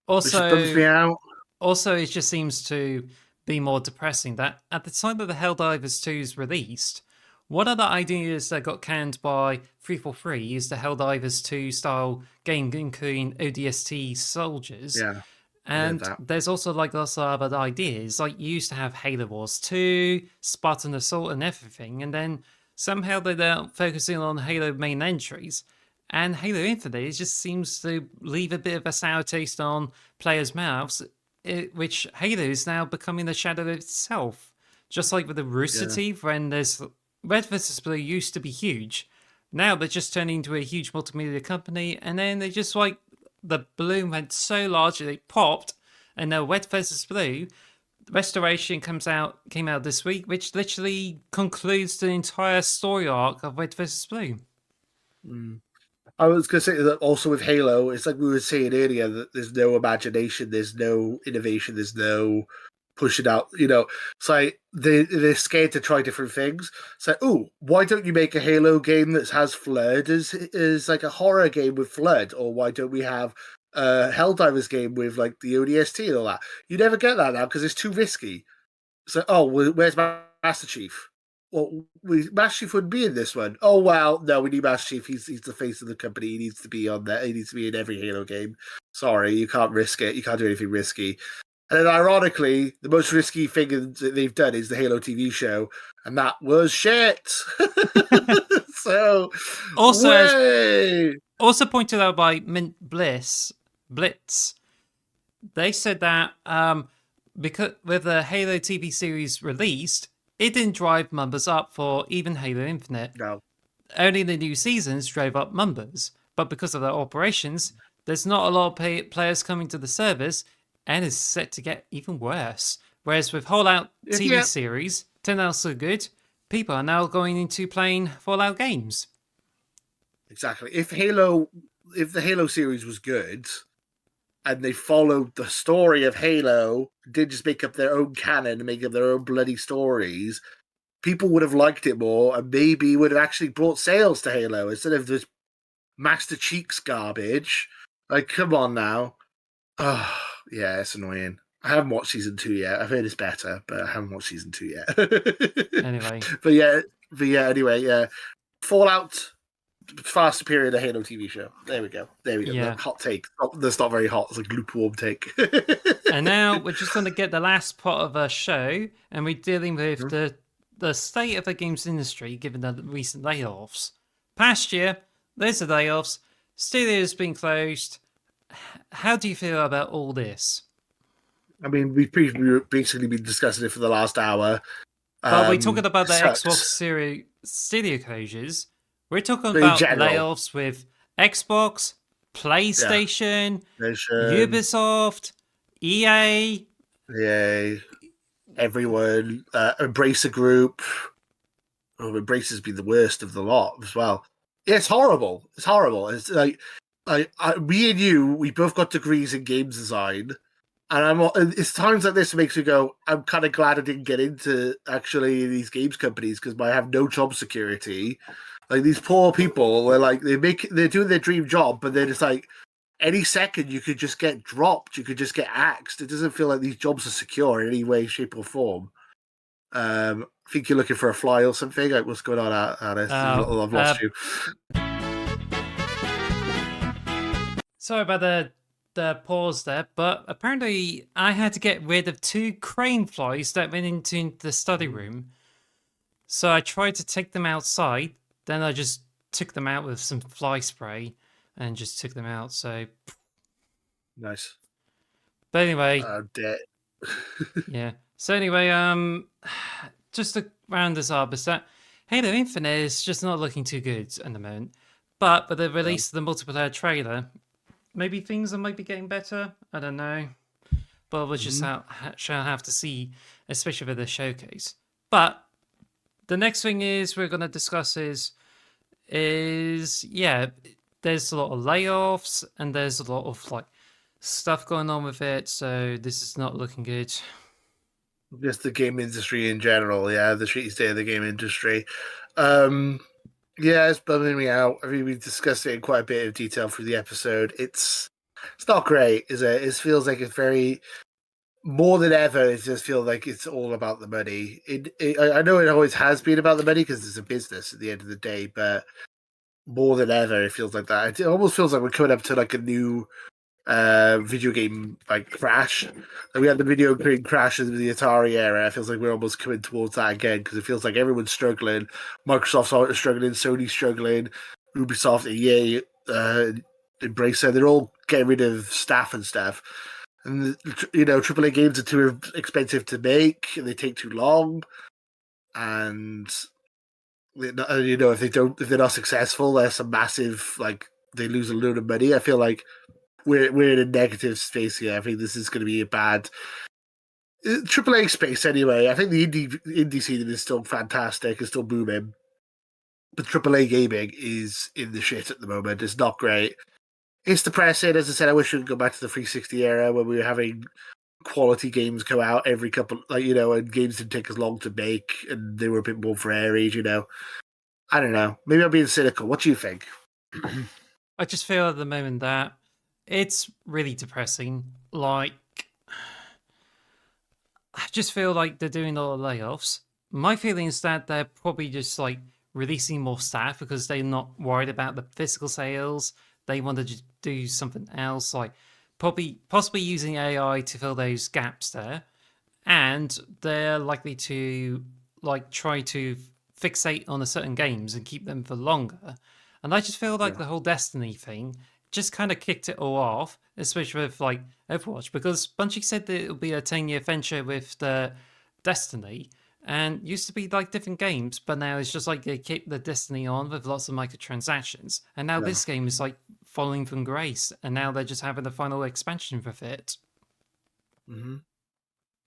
which bums me Also, out. Also, it just seems to be more depressing that at the time that the Helldivers 2 is released, one of the ideas that got canned by 343 is the Helldivers 2 style game, including ODST soldiers. Yeah, I heard And that. there's also like lots of other ideas. Like you used to have Halo Wars 2, Spartan Assault, and everything, and then somehow they're focusing on Halo main entries. And Halo Infinite it just seems to leave a bit of a sour taste on players' mouths, which Halo is now becoming the shadow of itself. Just like with the Rooster Yeah, Teeth, when there's Red vs. Blue used to be huge. Now they're just turning into a huge multimedia company, and then they just like the balloon went so large that it popped, and now Red vs. Blue Restoration came out this week, which literally concludes the entire story arc of Red vs. Blue. mm. I was going to say that also with Halo. It's like we were saying earlier that there's no imagination, there's no innovation, there's no pushing out. It's like they're scared to try different things. It's like, oh, why don't you make a Halo game that has flood as like a horror game with flood, or why don't we have a Helldivers game with like the ODST and all that? You never get that now because it's too risky. So, oh, where's Master Chief? Well, Master Chief wouldn't be in this one. Oh, well, no, we need Master Chief. He's the face of the company. He needs to be on there. He needs to be in every Halo game. Sorry, you can't risk it. You can't do anything risky. And then, ironically, the most risky thing that they've done is the Halo TV show, and that was shit. So, Also, as way. also pointed out by Mint Blitz, they said that because with the Halo TV series released, it didn't drive numbers up for even Halo Infinite. No. Only the new seasons drove up numbers, but because of their operations, there's not a lot of players coming to the service, and is set to get even worse. Whereas with Fallout TV Yeah, series, turned out so good, people are now going into playing Fallout games. exactly. If the Halo series was good, and they followed the story of Halo, did just make up their own canon and make up their own bloody stories, people would have liked it more and maybe would have actually brought sales to Halo instead of just Master Cheek's garbage. Like, come on now. Oh, yeah, it's annoying. I haven't watched season 2 yet. I've heard it's better, but I haven't watched season 2 yet. Anyway. but yeah, anyway, yeah. Fallout far superior to Halo TV show. There we go. Yeah. The hot take. That's not very hot. It's like lukewarm take. And now we're just going to get the last part of our show, and we're dealing with the state of the games industry given the recent layoffs. Past year, there's the layoffs. Studios been closed. How do you feel about all this? I mean, we've basically been discussing it for the last hour. But we're talking about the Xbox Series studio closures. We're talking about layoffs with Xbox, PlayStation, Ubisoft, EA. Everyone. Embracer Group. Oh, Embracer's been the worst of the lot as well. Yeah, it's horrible. It's horrible. It's like, me and you, we both got degrees in games design. And it's times like this that makes me go, I'm kind of glad I didn't get into actually these games companies because I have no job security. Like these poor people, they're doing their dream job, but they're just like, any second you could just get dropped, you could just get axed. It doesn't feel like these jobs are secure in any way, shape, or form. I think you're looking for a fly or something. Like, what's going on, Alice? I've lost you. Sorry about the pause there, but apparently I had to get rid of 2 crane flies that went into the study room. So I tried to take them outside. Then I just took them out with some fly spray and just took them out. So nice. But anyway, I'm dead. Yeah. So anyway, just to round this up, is that Halo Infinite is just not looking too good at the moment. But with the release of the multiplayer trailer, maybe things might be getting better. I don't know. But we'll just shall have to see, especially with the showcase. But the next thing we're going to discuss is there's a lot of layoffs and there's a lot of stuff going on with it. So this is not looking good. Just the game industry in general, the shitty state of the game industry. It's bumming me out. I mean, we discussed it in quite a bit of detail through the episode. It's not great, is it? It feels like it's very more than ever. It just feels like it's all about the money. I know it always has been about the money because it's a business at the end of the day, but more than ever, it feels like that. It almost feels like we're coming up to a new video game crash. We had the video game crash in the Atari era. It feels like we're almost coming towards that again because it feels like everyone's struggling. Microsoft's struggling, Sony's struggling, Ubisoft, EA, Embracer, they're all getting rid of staff and stuff. And AAA games are too expensive to make, and they take too long. And if they're not successful, there's some massive they lose a load of money. I feel like we're in a negative space here. I think this is going to be a bad AAA space anyway. I think the indie scene is still fantastic, it's still booming, but AAA gaming is in the shit at the moment. It's not great. It's depressing. As I said, I wish we could go back to the 360 era when we were having quality games come out every couple, and games didn't take as long to make, and they were a bit more varied. I don't know. Maybe I'm being cynical. What do you think? I just feel at the moment that it's really depressing. I just feel like they're doing a lot of layoffs. My feeling is that they're probably just releasing more staff because they're not worried about the physical sales. They want to just do something else, possibly using AI to fill those gaps there. And they're likely to try to fixate on a certain games and keep them for longer. And I just feel like the whole Destiny thing just kind of kicked it all off, especially with Overwatch, because Bungie said that it'll be a 10-year venture with the Destiny, and used to be different games, but now it's just they keep the Destiny on with lots of microtransactions, and now this game is falling from grace, and now they're just having the final expansion with it. Mm-hmm.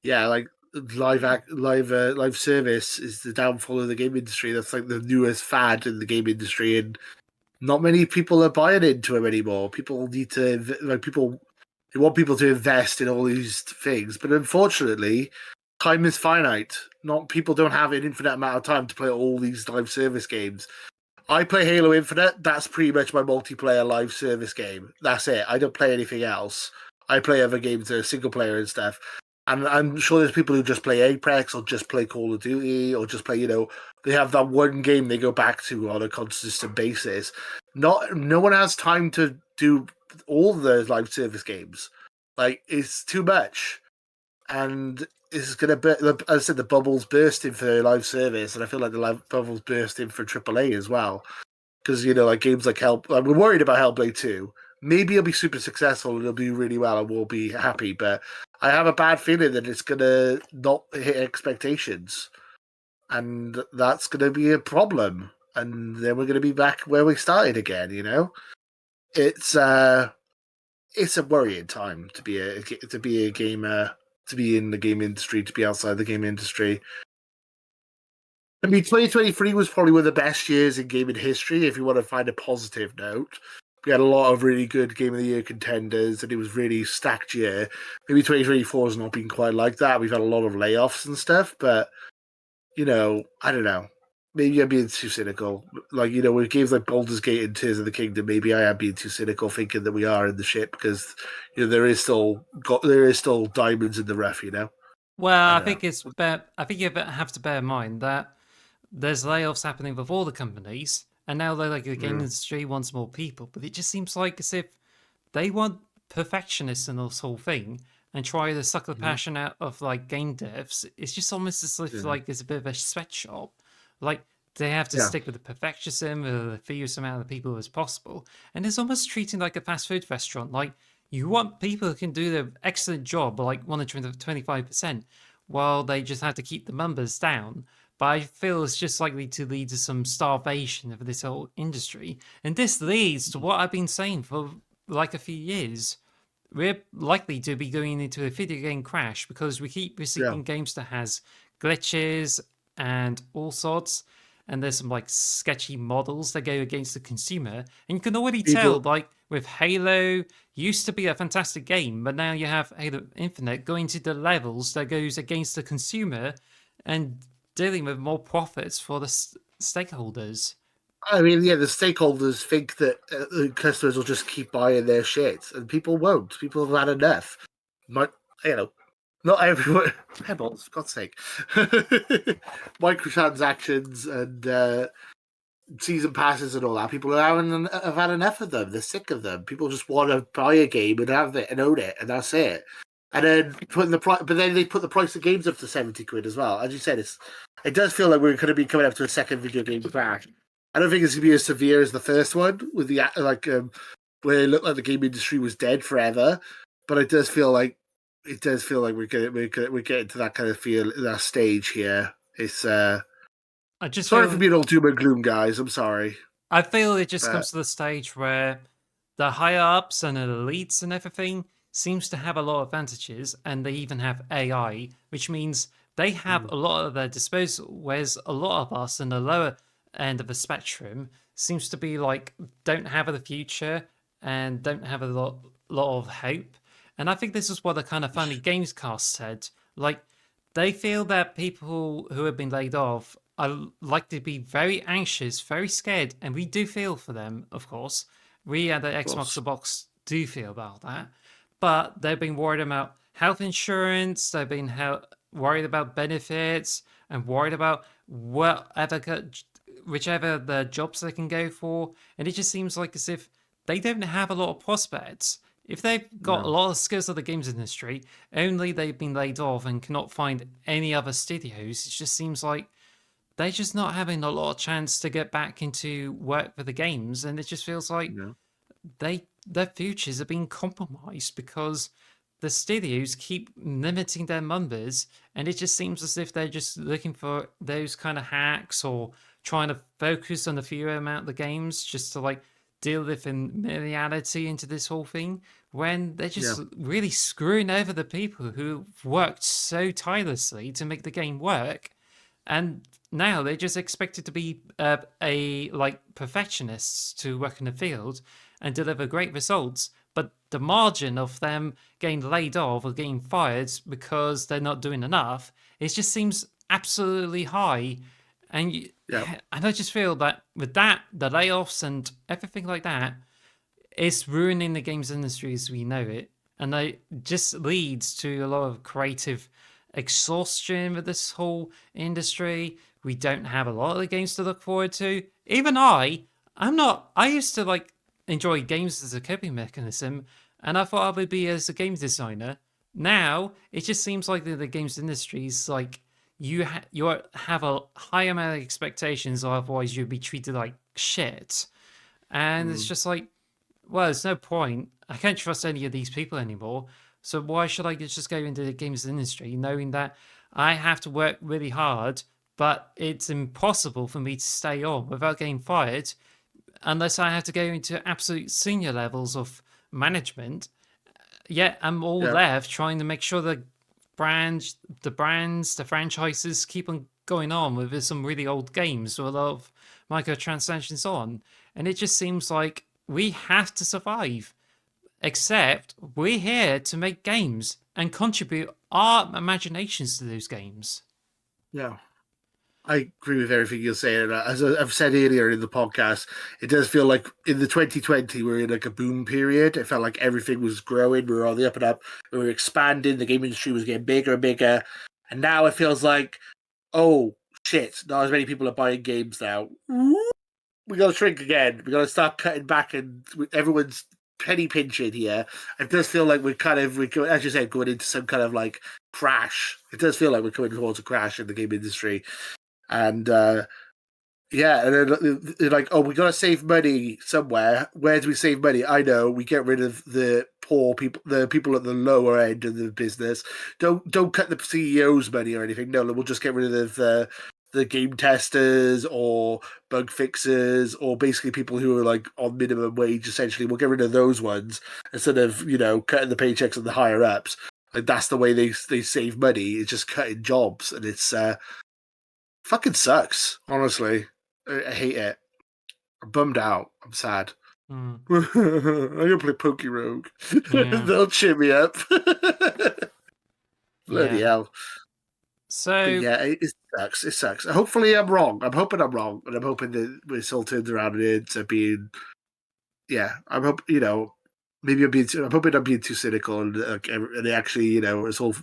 Yeah, live service is the downfall of the game industry. That's the newest fad in the game industry, and not many people are buying into them anymore. People need to they want people to invest in all these things, but unfortunately, time is finite. People don't have an infinite amount of time to play all these live service games. I play Halo Infinite. That's pretty much my multiplayer live service game. That's it. I don't play anything else. I play other games that are single player and stuff. And I'm sure there's people who just play Apex or just play Call of Duty or just play, they have that one game they go back to on a consistent basis. No one has time to do all the live service games. Like, it's too much. And it's going to, as I said, the bubble's bursting for live service, and I feel like the live bubble's bursting for AAA as well. Because, like games like Hellblade, we're worried about Hellblade 2. Maybe it'll be super successful and it'll do really well and we'll be happy, but I have a bad feeling that it's going to not hit expectations. And that's going to be a problem. And then we're going to be back where we started again, It's it's a worrying time to be a gamer, to be in the game industry, to be outside the game industry. I mean, 2023 was probably one of the best years in gaming history, if you want to find a positive note. We had a lot of really good Game of the Year contenders, and it was really stacked year. Maybe 2024 has not been quite like that. We've had a lot of layoffs and stuff, but, I don't know. Maybe I'm being too cynical. Like, with games like Baldur's Gate and Tears of the Kingdom, maybe I am being too cynical, thinking that we are in the shit because, there is still diamonds in the rough, Well, I I don't know. think I think you have to bear in mind that there's layoffs happening with all the companies, and now the game industry wants more people, but it just seems like as if they want perfectionists in this whole thing and try to suck the passion out of game devs. It's just almost as if it's a bit of a sweatshop. Like they have to Yeah. stick with the perfectionism, the fewest amount of people as possible, and it's almost treating like a fast food restaurant. Like you want people who can do their excellent job, like 125%, while they just have to keep the numbers down. But I feel it's just likely to lead to some starvation of this whole industry. And this leads to what I've been saying for like a few years. We're likely to be going into a video game crash because we keep Yeah. receiving games that has glitches and all sorts. And there's some sketchy models that go against the consumer. And you can already tell, People, with Halo, used to be a fantastic game, but now you have Halo Infinite going to the levels that goes against the consumer and dealing with more profits for the stakeholders. I mean, yeah, the stakeholders think that customers will just keep buying their shit, and people won't. People have had enough. But, not everyone. Pebbles, for God's sake. Microtransactions and season passes and all that. People have had enough of them. They're sick of them. People just want to buy a game and have it and own it, and that's it. And then but then they put the price of games up to 70 quid as well. As you said, it does feel like we're going to be coming up to a second video game crash. I don't think it's going to be as severe as the first one with the where it looked like the game industry was dead forever. But it does feel like we're getting to that kind of that stage here. It's I just sorry for feel being all doom and gloom, guys. I'm sorry. I feel it just But comes to the stage where the higher ups and the elites and everything seems to have a lot of advantages, and they even have AI, which means they have a lot at their disposal, whereas a lot of us in the lower end of the spectrum seems to be don't have the future and don't have a lot of hope. And I think this is what the kind of funny games cast said. They feel that people who have been laid off are likely to be very anxious, very scared, and we do feel for them, of course. We at the Xbox Box do feel about that. But they've been worried about health insurance, they've been worried about benefits, and worried about whichever the jobs they can go for. And it just seems like as if they don't have a lot of prospects. If they've got a lot of skills of the games industry, only they've been laid off and cannot find any other studios, it just seems like they're just not having a lot of chance to get back into work for the games. And it just feels like their futures are being compromised because the studios keep limiting their numbers, and it just seems as if they're just looking for those kind of hacks or trying to focus on the fewer amount of the games just to deal with familiarity into this whole thing, when they're just really screwing over the people who worked so tirelessly to make the game work. And now they're just expected to be perfectionists to work in the field and deliver great results. But the margin of them getting laid off or getting fired because they're not doing enough, it just seems absolutely high. And and I just feel that with that, the layoffs and everything like that, it's ruining the games industry as we know it, and it just leads to a lot of creative exhaustion with this whole industry. We don't have a lot of the games to look forward to. Even I'm not. I used to like enjoy games as a coping mechanism, and I thought I would be as a game designer. Now it just seems like the games industry is like you have a high amount of expectations, or otherwise you'd be treated like shit. And it's just like, well, there's no point. I can't trust any of these people anymore. So why should I just go into the games industry knowing that I have to work really hard, but it's impossible for me to stay on without getting fired unless I have to go into absolute senior levels of management. Yet I'm all Yeah. left trying to make sure the franchises keep on going on with some really old games with a lot of microtransactions on. And it just seems like we have to survive. Except we're here to make games and contribute our imaginations to those games. Yeah. I agree with everything you're saying. As I've said earlier in the podcast, it does feel like in the 2020 we're in like a boom period. It felt like everything was growing. We were on the up and up. We were expanding. The game industry was getting bigger and bigger. And now it feels like, oh shit, not as many people are buying games now. We got to shrink again. We got to start cutting back, and everyone's penny pinching here. It does feel like as you said, going into some kind of like crash. It does feel like we're coming towards a crash in the game industry. And yeah, and then they're like, oh, we got to save money somewhere. Where do we save money? I know, we get rid of the poor people, the people at the lower end of the business. Don't cut the CEO's money or anything. No, we'll just get rid of the game testers or bug fixers or basically people who are like on minimum wage. Essentially, we'll get rid of those ones instead of cutting the paychecks of the higher ups. Like that's the way they save money. It's just cutting jobs, and it's fucking sucks. Honestly, I hate it. I'm bummed out. I'm sad. I'm gonna play Poke Rogue. Yeah. They'll cheer me up. Bloody Yeah. hell. So But yeah, it sucks. It sucks. Hopefully, I'm wrong. I'm hoping I'm wrong, and I'm hoping that this all turns around into being. Yeah, I'm maybe I'm hoping I'm being too cynical, and actually, it's all.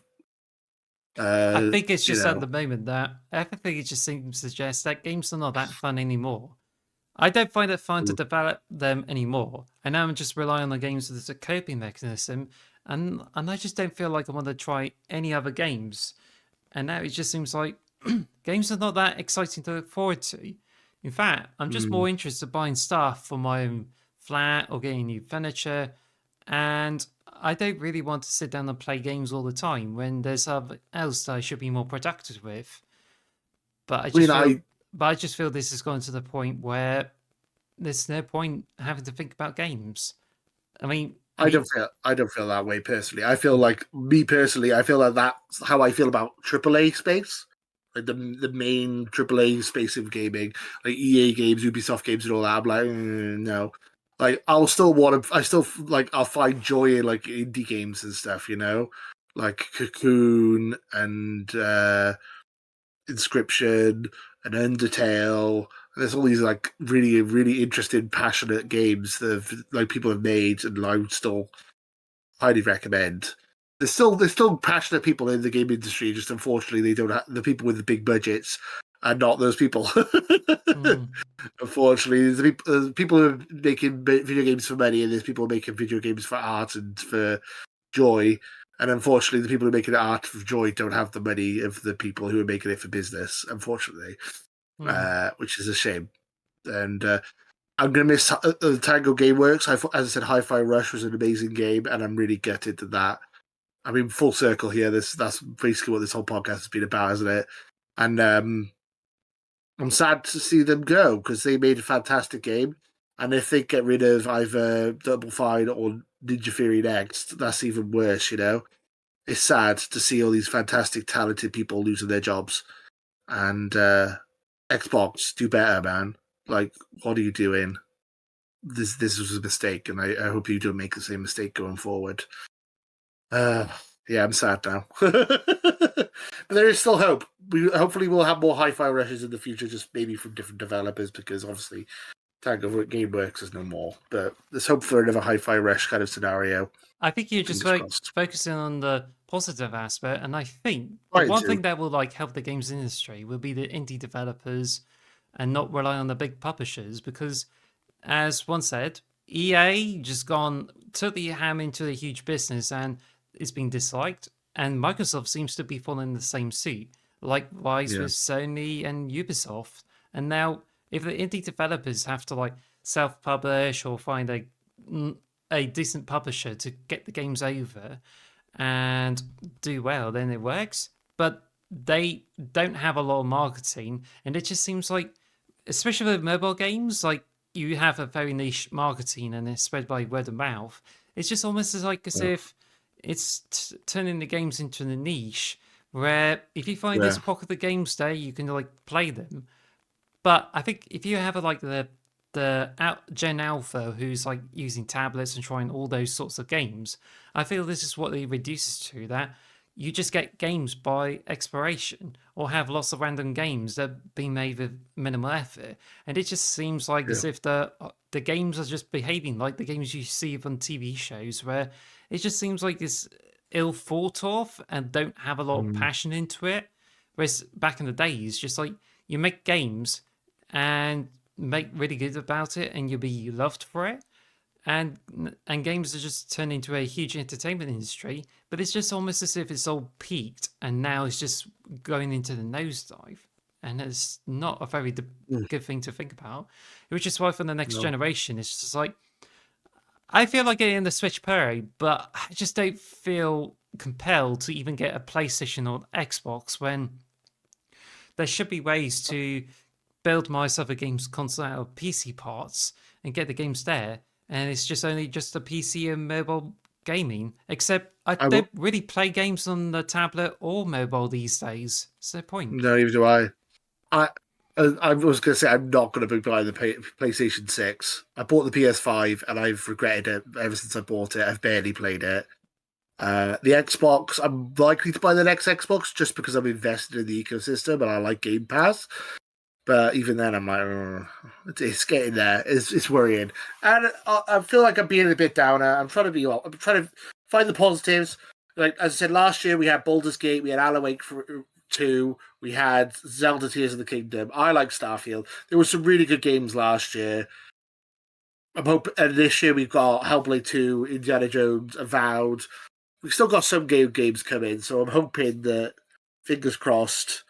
I think it's just at You the moment that everything just seems to suggest that games are not that fun anymore. I don't find it fun to know. develop them anymore. And now I'm just relying on the games as a coping mechanism, and I just don't feel like I want to try any other games. And now it just seems like games are not that exciting to look forward to. In fact, I'm just more interested in buying stuff for my own flat or getting new furniture. And I don't really want to sit down and play games all the time when there's something else that I should be more productive with. But I I just mean, feel, but I just feel this has gone to the point where there's no point having to think about games. I mean, I don't feel that way personally. I feel like me personally, I feel like that's how I feel about AAA space, like the main AAA space of gaming, like EA games, Ubisoft games, and all that. I'm like, no. Like I'll find joy in like indie games and stuff, like Cocoon and Inscription and Undertale. And there's all these like really, really interesting, passionate games that like people have made, and I would still highly recommend. There's still passionate people in the game industry. Just unfortunately, they don't have the people with the big budgets, and not those people. Unfortunately, there's people who are making video games for money, and there's people who are making video games for art and for joy. And unfortunately, the people who are making art for joy don't have the money of the people who are making it for business. Unfortunately, which is a shame. And I'm gonna miss Tango Gameworks. As I said, Hi-Fi Rush was an amazing game, and I'm really gutted to that. I mean, full circle here. That's basically what this whole podcast has been about, isn't it? And I'm sad to see them go because they made a fantastic game. And if they get rid of either Double Fine or Ninja Theory next, that's even worse. It's sad to see all these fantastic, talented people losing their jobs. And Xbox, do better, man. Like, what are you doing? This was a mistake, and I hope you don't make the same mistake going forward. Yeah, I'm sad now. But there is still hope. Hopefully we'll have more Hi-Fi Rushes in the future, just maybe from different developers, because obviously Tango Gameworks is no more. But there's hope for another Hi-Fi Rush kind of scenario. I think you're just Fingers crossed. focusing on the positive aspect, and I think the Trying one to. thing that will like help the games industry will be the indie developers and not rely on the big publishers, because as one said, EA just gone took the ham into a huge business and it's been disliked, and Microsoft seems to be following the same suit, likewise Yeah. with Sony and Ubisoft. And now, if the indie developers have to like self-publish or find a decent publisher to get the games over and do well, then it works. But they don't have a lot of marketing, and it just seems like, especially with mobile games, like you have a very niche marketing and it's spread by word of mouth. It's just almost as if it's turning the games into a niche where if you find Yeah. this pocket of games there, you can like play them. But I think if you have like the Gen Alpha who's like using tablets and trying all those sorts of games, I feel this is what it reduces to, that you just get games by exploration or have lots of random games that are being made with minimal effort. And it just seems like as if the games are just behaving like the games you see on TV shows, where it just seems like it's ill thought of and don't have a lot of passion into it. Whereas back in the days, just like you make games and make really good about it and you'll be loved for it, and games are just turned into a huge entertainment industry, but it's just almost as if it's all peaked and now it's just going into the nosedive, and it's not a very good thing to think about, which is why for the next generation it's just like, I feel like getting the Switch Pro, but I just don't feel compelled to even get a PlayStation or Xbox when there should be ways to build myself a games console out of PC parts and get the games there. And it's just only just a PC and mobile gaming. Except I don't really play games on the tablet or mobile these days. What's the point? No, neither do I. I was going to say I'm not going to be buying the PlayStation 6. I bought the PS5 and I've regretted it ever since I bought it. I've barely played it. The Xbox, I'm likely to buy the next Xbox just because I'm invested in the ecosystem and I like Game Pass. But even then, I'm like, it's getting there. It's worrying, and I feel like I'm being a bit downer. I'm trying to find the positives. Like as I said, last year we had Baldur's Gate, we had Alan Wake 2, we had Zelda Tears of the Kingdom. I like Starfield. There were some really good games last year. I'm hoping, and this year we've got Hellblade 2, Indiana Jones, Avowed. We've still got some games coming, so I'm hoping that, fingers crossed,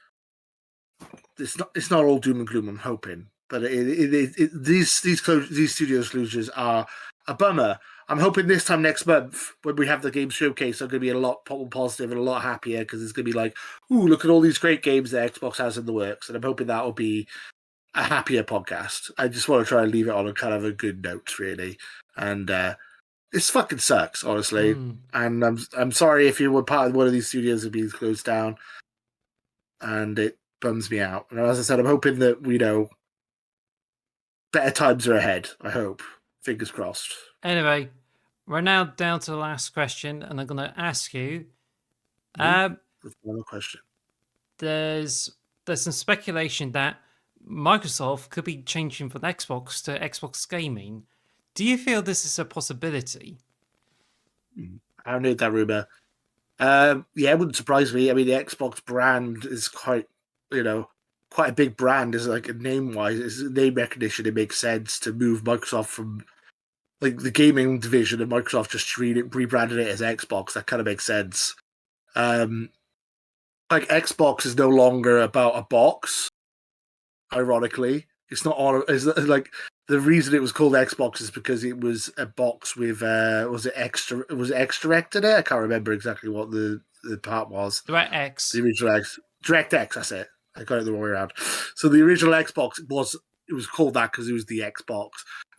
it's not all doom and gloom. I'm hoping, but these studios closures are a bummer. I'm hoping this time next month when we have the game showcase, I'm going to be a lot more positive and a lot happier because it's going to be like, ooh, look at all these great games that Xbox has in the works, and I'm hoping that will be a happier podcast. I just want to try and leave it on a kind of a good note, really, and this fucking sucks, honestly. And I'm sorry if you were part of one of these studios that being closed down, and it bums me out. And as I said, I'm hoping that better times are ahead. I hope. Fingers crossed. Anyway, we're now down to the last question, and I'm going to ask you. One question. There's some speculation that Microsoft could be changing from Xbox to Xbox Gaming. Do you feel this is a possibility? I haven't heard that rumor. Yeah, it wouldn't surprise me. I mean, the Xbox brand is quite a big brand. Is like name-wise, it's name recognition. It makes sense to move Microsoft from like the gaming division of Microsoft just rebranded it as Xbox. That kind of makes sense. Like Xbox is no longer about a box. Ironically, it's not on. Is like the reason it was called Xbox is because it was a box with was it X-Direct in it? I can't remember exactly what the part was. DirectX. The original DirectX. That's it. I got it the wrong way around. So the original Xbox was called that because it was the Xbox,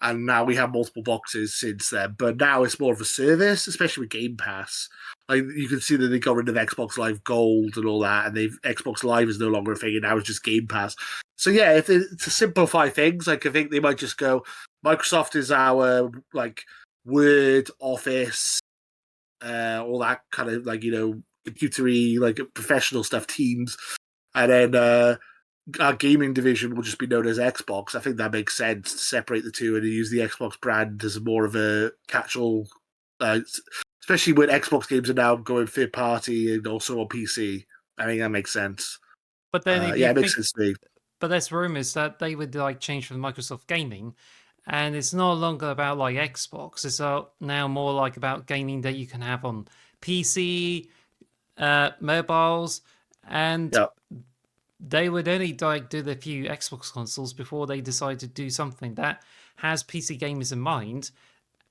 and now we have multiple boxes since then. But now it's more of a service, especially with Game Pass. Like you can see that they got rid of Xbox Live Gold and all that, and Xbox Live is no longer a thing, and now it's just Game Pass. So yeah, if to simplify things, like I think they might just go, Microsoft is our like Word, Office, all that kind of like computery like professional stuff, teams, and then our gaming division will just be known as Xbox. I think that makes sense to separate the two and to use the Xbox brand as more of a catch-all, especially when Xbox games are now going third party and also on PC. I think that makes sense. But then if you Yeah, it makes think, sense to me. but there's rumors that they would like change from Microsoft Gaming, and it's no longer about like Xbox. It's now more like about gaming that you can have on PC, mobiles, and Yeah, they would only like do the few Xbox consoles before they decide to do something that has PC gamers in mind.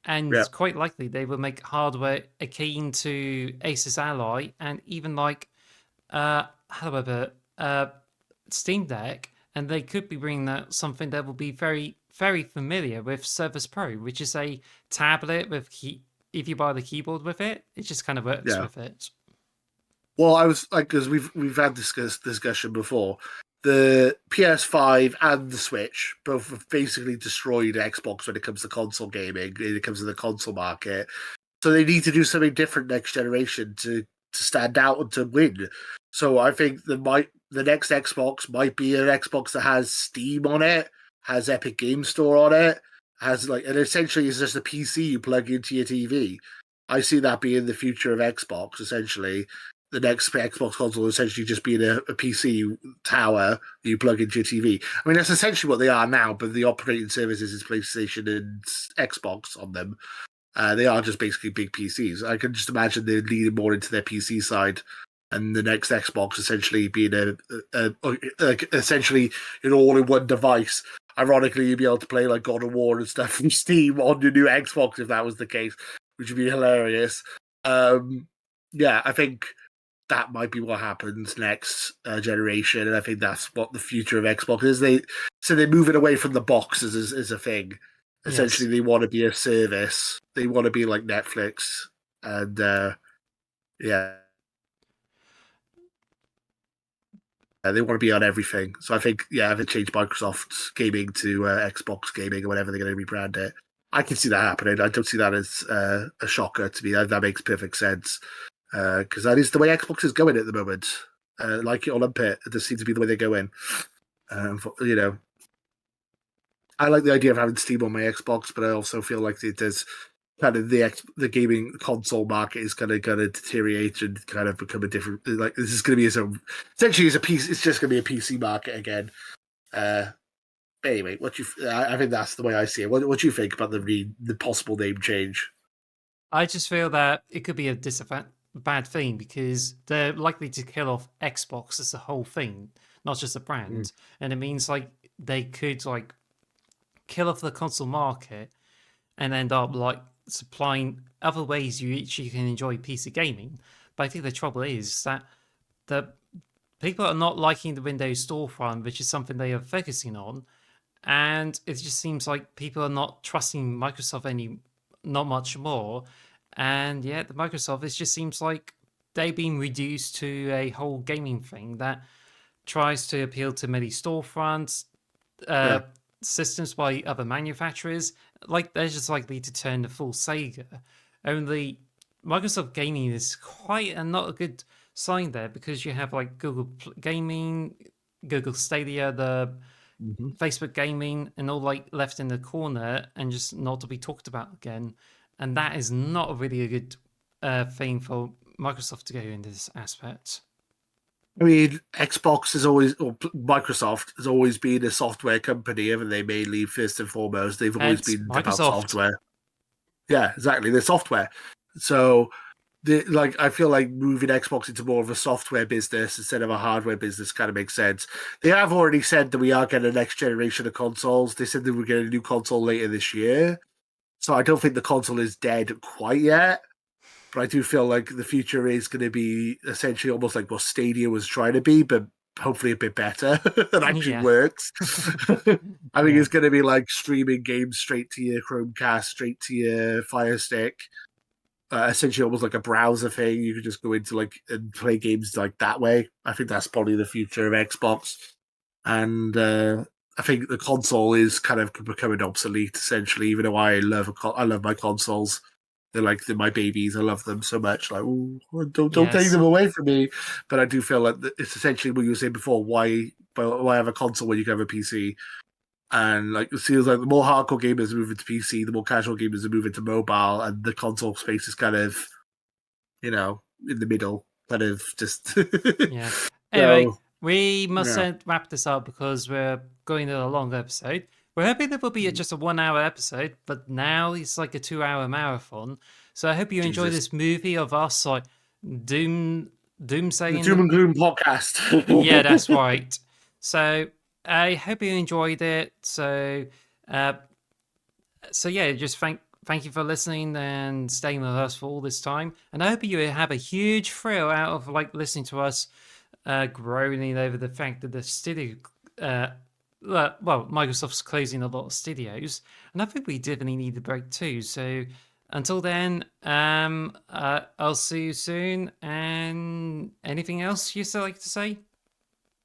And yeah, it's quite likely they will make hardware akin to Asus Ally and even like how do I put it? Steam Deck, and they could be bringing out something that will be very, very familiar with Surface Pro, which is a tablet with if you buy the keyboard with it, it just kind of works yeah. with it. Well, I was like, because we've had this discussion before. The PS5 and the Switch both have basically destroyed Xbox when it comes to console gaming, when it comes to the console market. So they need to do something different next generation to stand out and to win. So I think the next Xbox might be an Xbox that has Steam on it, has Epic Game Store on it, has like, and essentially is just a PC you plug into your TV. I see that being the future of Xbox. Essentially, the next Xbox console essentially just being a PC tower that you plug into your TV. I mean, that's essentially what they are now, but the operating services is PlayStation and Xbox on them. They are just basically big PCs. I can just imagine they're leaning more into their PC side, and the next Xbox essentially being essentially an all-in-one device. Ironically, you'd be able to play like God of War and stuff from Steam on your new Xbox if that was the case, which would be hilarious. Yeah, I think that might be what happens next generation, and I think that's what the future of Xbox is. They're moving away from the box as a thing. Yes. Essentially, they want to be a service. They want to be like Netflix, and yeah, they want to be on everything. So I think, yeah, if they change Microsoft gaming to Xbox gaming or whatever they're going to rebrand it, I can see that happening. I don't see that as a shocker to me. That makes perfect sense because that is the way Xbox is going at the moment. Like it or lump it, it just seems to be the way they're going. You know, I like the idea of having Steam on my Xbox, but I also feel like it does kind of the gaming console market is kind of going to deteriorate and kind of become a different. Like this is going to be essentially as a piece. It's just going to be a PC market again. But anyway, I think that's the way I see it. What do you think about the possible name change? I just feel that it could be a bad thing because they're likely to kill off Xbox as a whole thing, not just a brand. And it means like they could like kill off the console market and end up like supplying other ways you actually can enjoy PC gaming. But I think the trouble is that the people are not liking the Windows storefront, which is something they are focusing on, and it just seems like people are not trusting Microsoft not much more. And yeah, the Microsoft, it just seems like they've been reduced to a whole gaming thing that tries to appeal to many storefronts, uh, Yeah, systems by other manufacturers. Like they're just likely to turn the full Sega. Only Microsoft Gaming is quite a not a good sign there because you have like Gaming, Google Stadia, the mm-hmm. Facebook Gaming, and all like left in the corner and just not to be talked about again. And that is not really a good thing for Microsoft to go in this aspect. I mean, Xbox is always, or Microsoft has always been a software company, haven't they? Mainly, first and foremost, they've always Hence, been about Microsoft. software. Yeah, exactly. They're software. So, I feel like moving Xbox into more of a software business instead of a hardware business kind of makes sense. They have already said that we are getting a next generation of consoles. They said that we're getting a new console later this year. So I don't think the console is dead quite yet. But I do feel like the future is going to be essentially almost like what Stadia was trying to be, but hopefully a bit better and actually Yeah. works. I think Yeah. it's going to be like streaming games straight to your Chromecast, straight to your Fire Stick. Essentially, almost like a browser thing. You could just go into like and play games like that way. I think that's probably the future of Xbox, and I think the console is kind of becoming obsolete. Essentially, even though I love my consoles, they're my babies. I love them so much. Like, ooh, don't take Yes. them away from me. But I do feel like it's essentially what you were saying before. Why have a console when you can have a PC? And like it feels like the more hardcore gamers move into PC, the more casual gamers are moving to mobile, and the console space is kind of, in the middle, kind of just. Yeah. Anyway, So we must yeah, wrap this up because we're going to a long episode. We're hoping there will be just a 1 hour episode, but now it's like a 2 hour marathon. So I hope you enjoy Jesus, this movie of us like the doomsaying Doom the. and Gloom podcast. Yeah, that's right. So I hope you enjoyed it. Uh, so yeah, just thank you for listening and staying with us for all this time. And I hope you have a huge thrill out of like listening to us groaning over the fact that the studio, Microsoft's closing a lot of studios, and I think we definitely need a break too. So until then, I'll see you soon. And anything else you still like to say?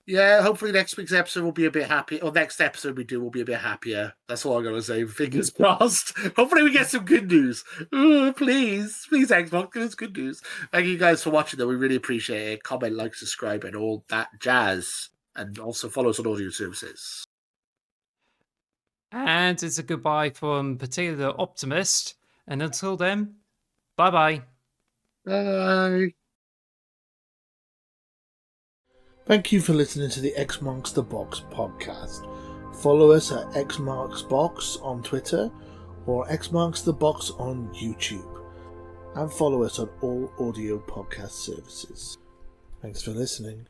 Yeah, hopefully next week's episode will be a bit happy. Or next episode we do will be a bit happier. That's all I'm gonna say. Fingers crossed. Hopefully we get some good news. Ooh, please, Xbox, give us good news. Thank you guys for watching. Though we really appreciate it. Comment, like, subscribe, and all that jazz. And also follow us on audio services. And it's a goodbye from Potato the Optimist. And until then, bye bye. Bye. Thank you for listening to the X Marks the Box podcast. Follow us at X Marks Box on Twitter or X Marks the Box on YouTube. And follow us on all audio podcast services. Thanks for listening.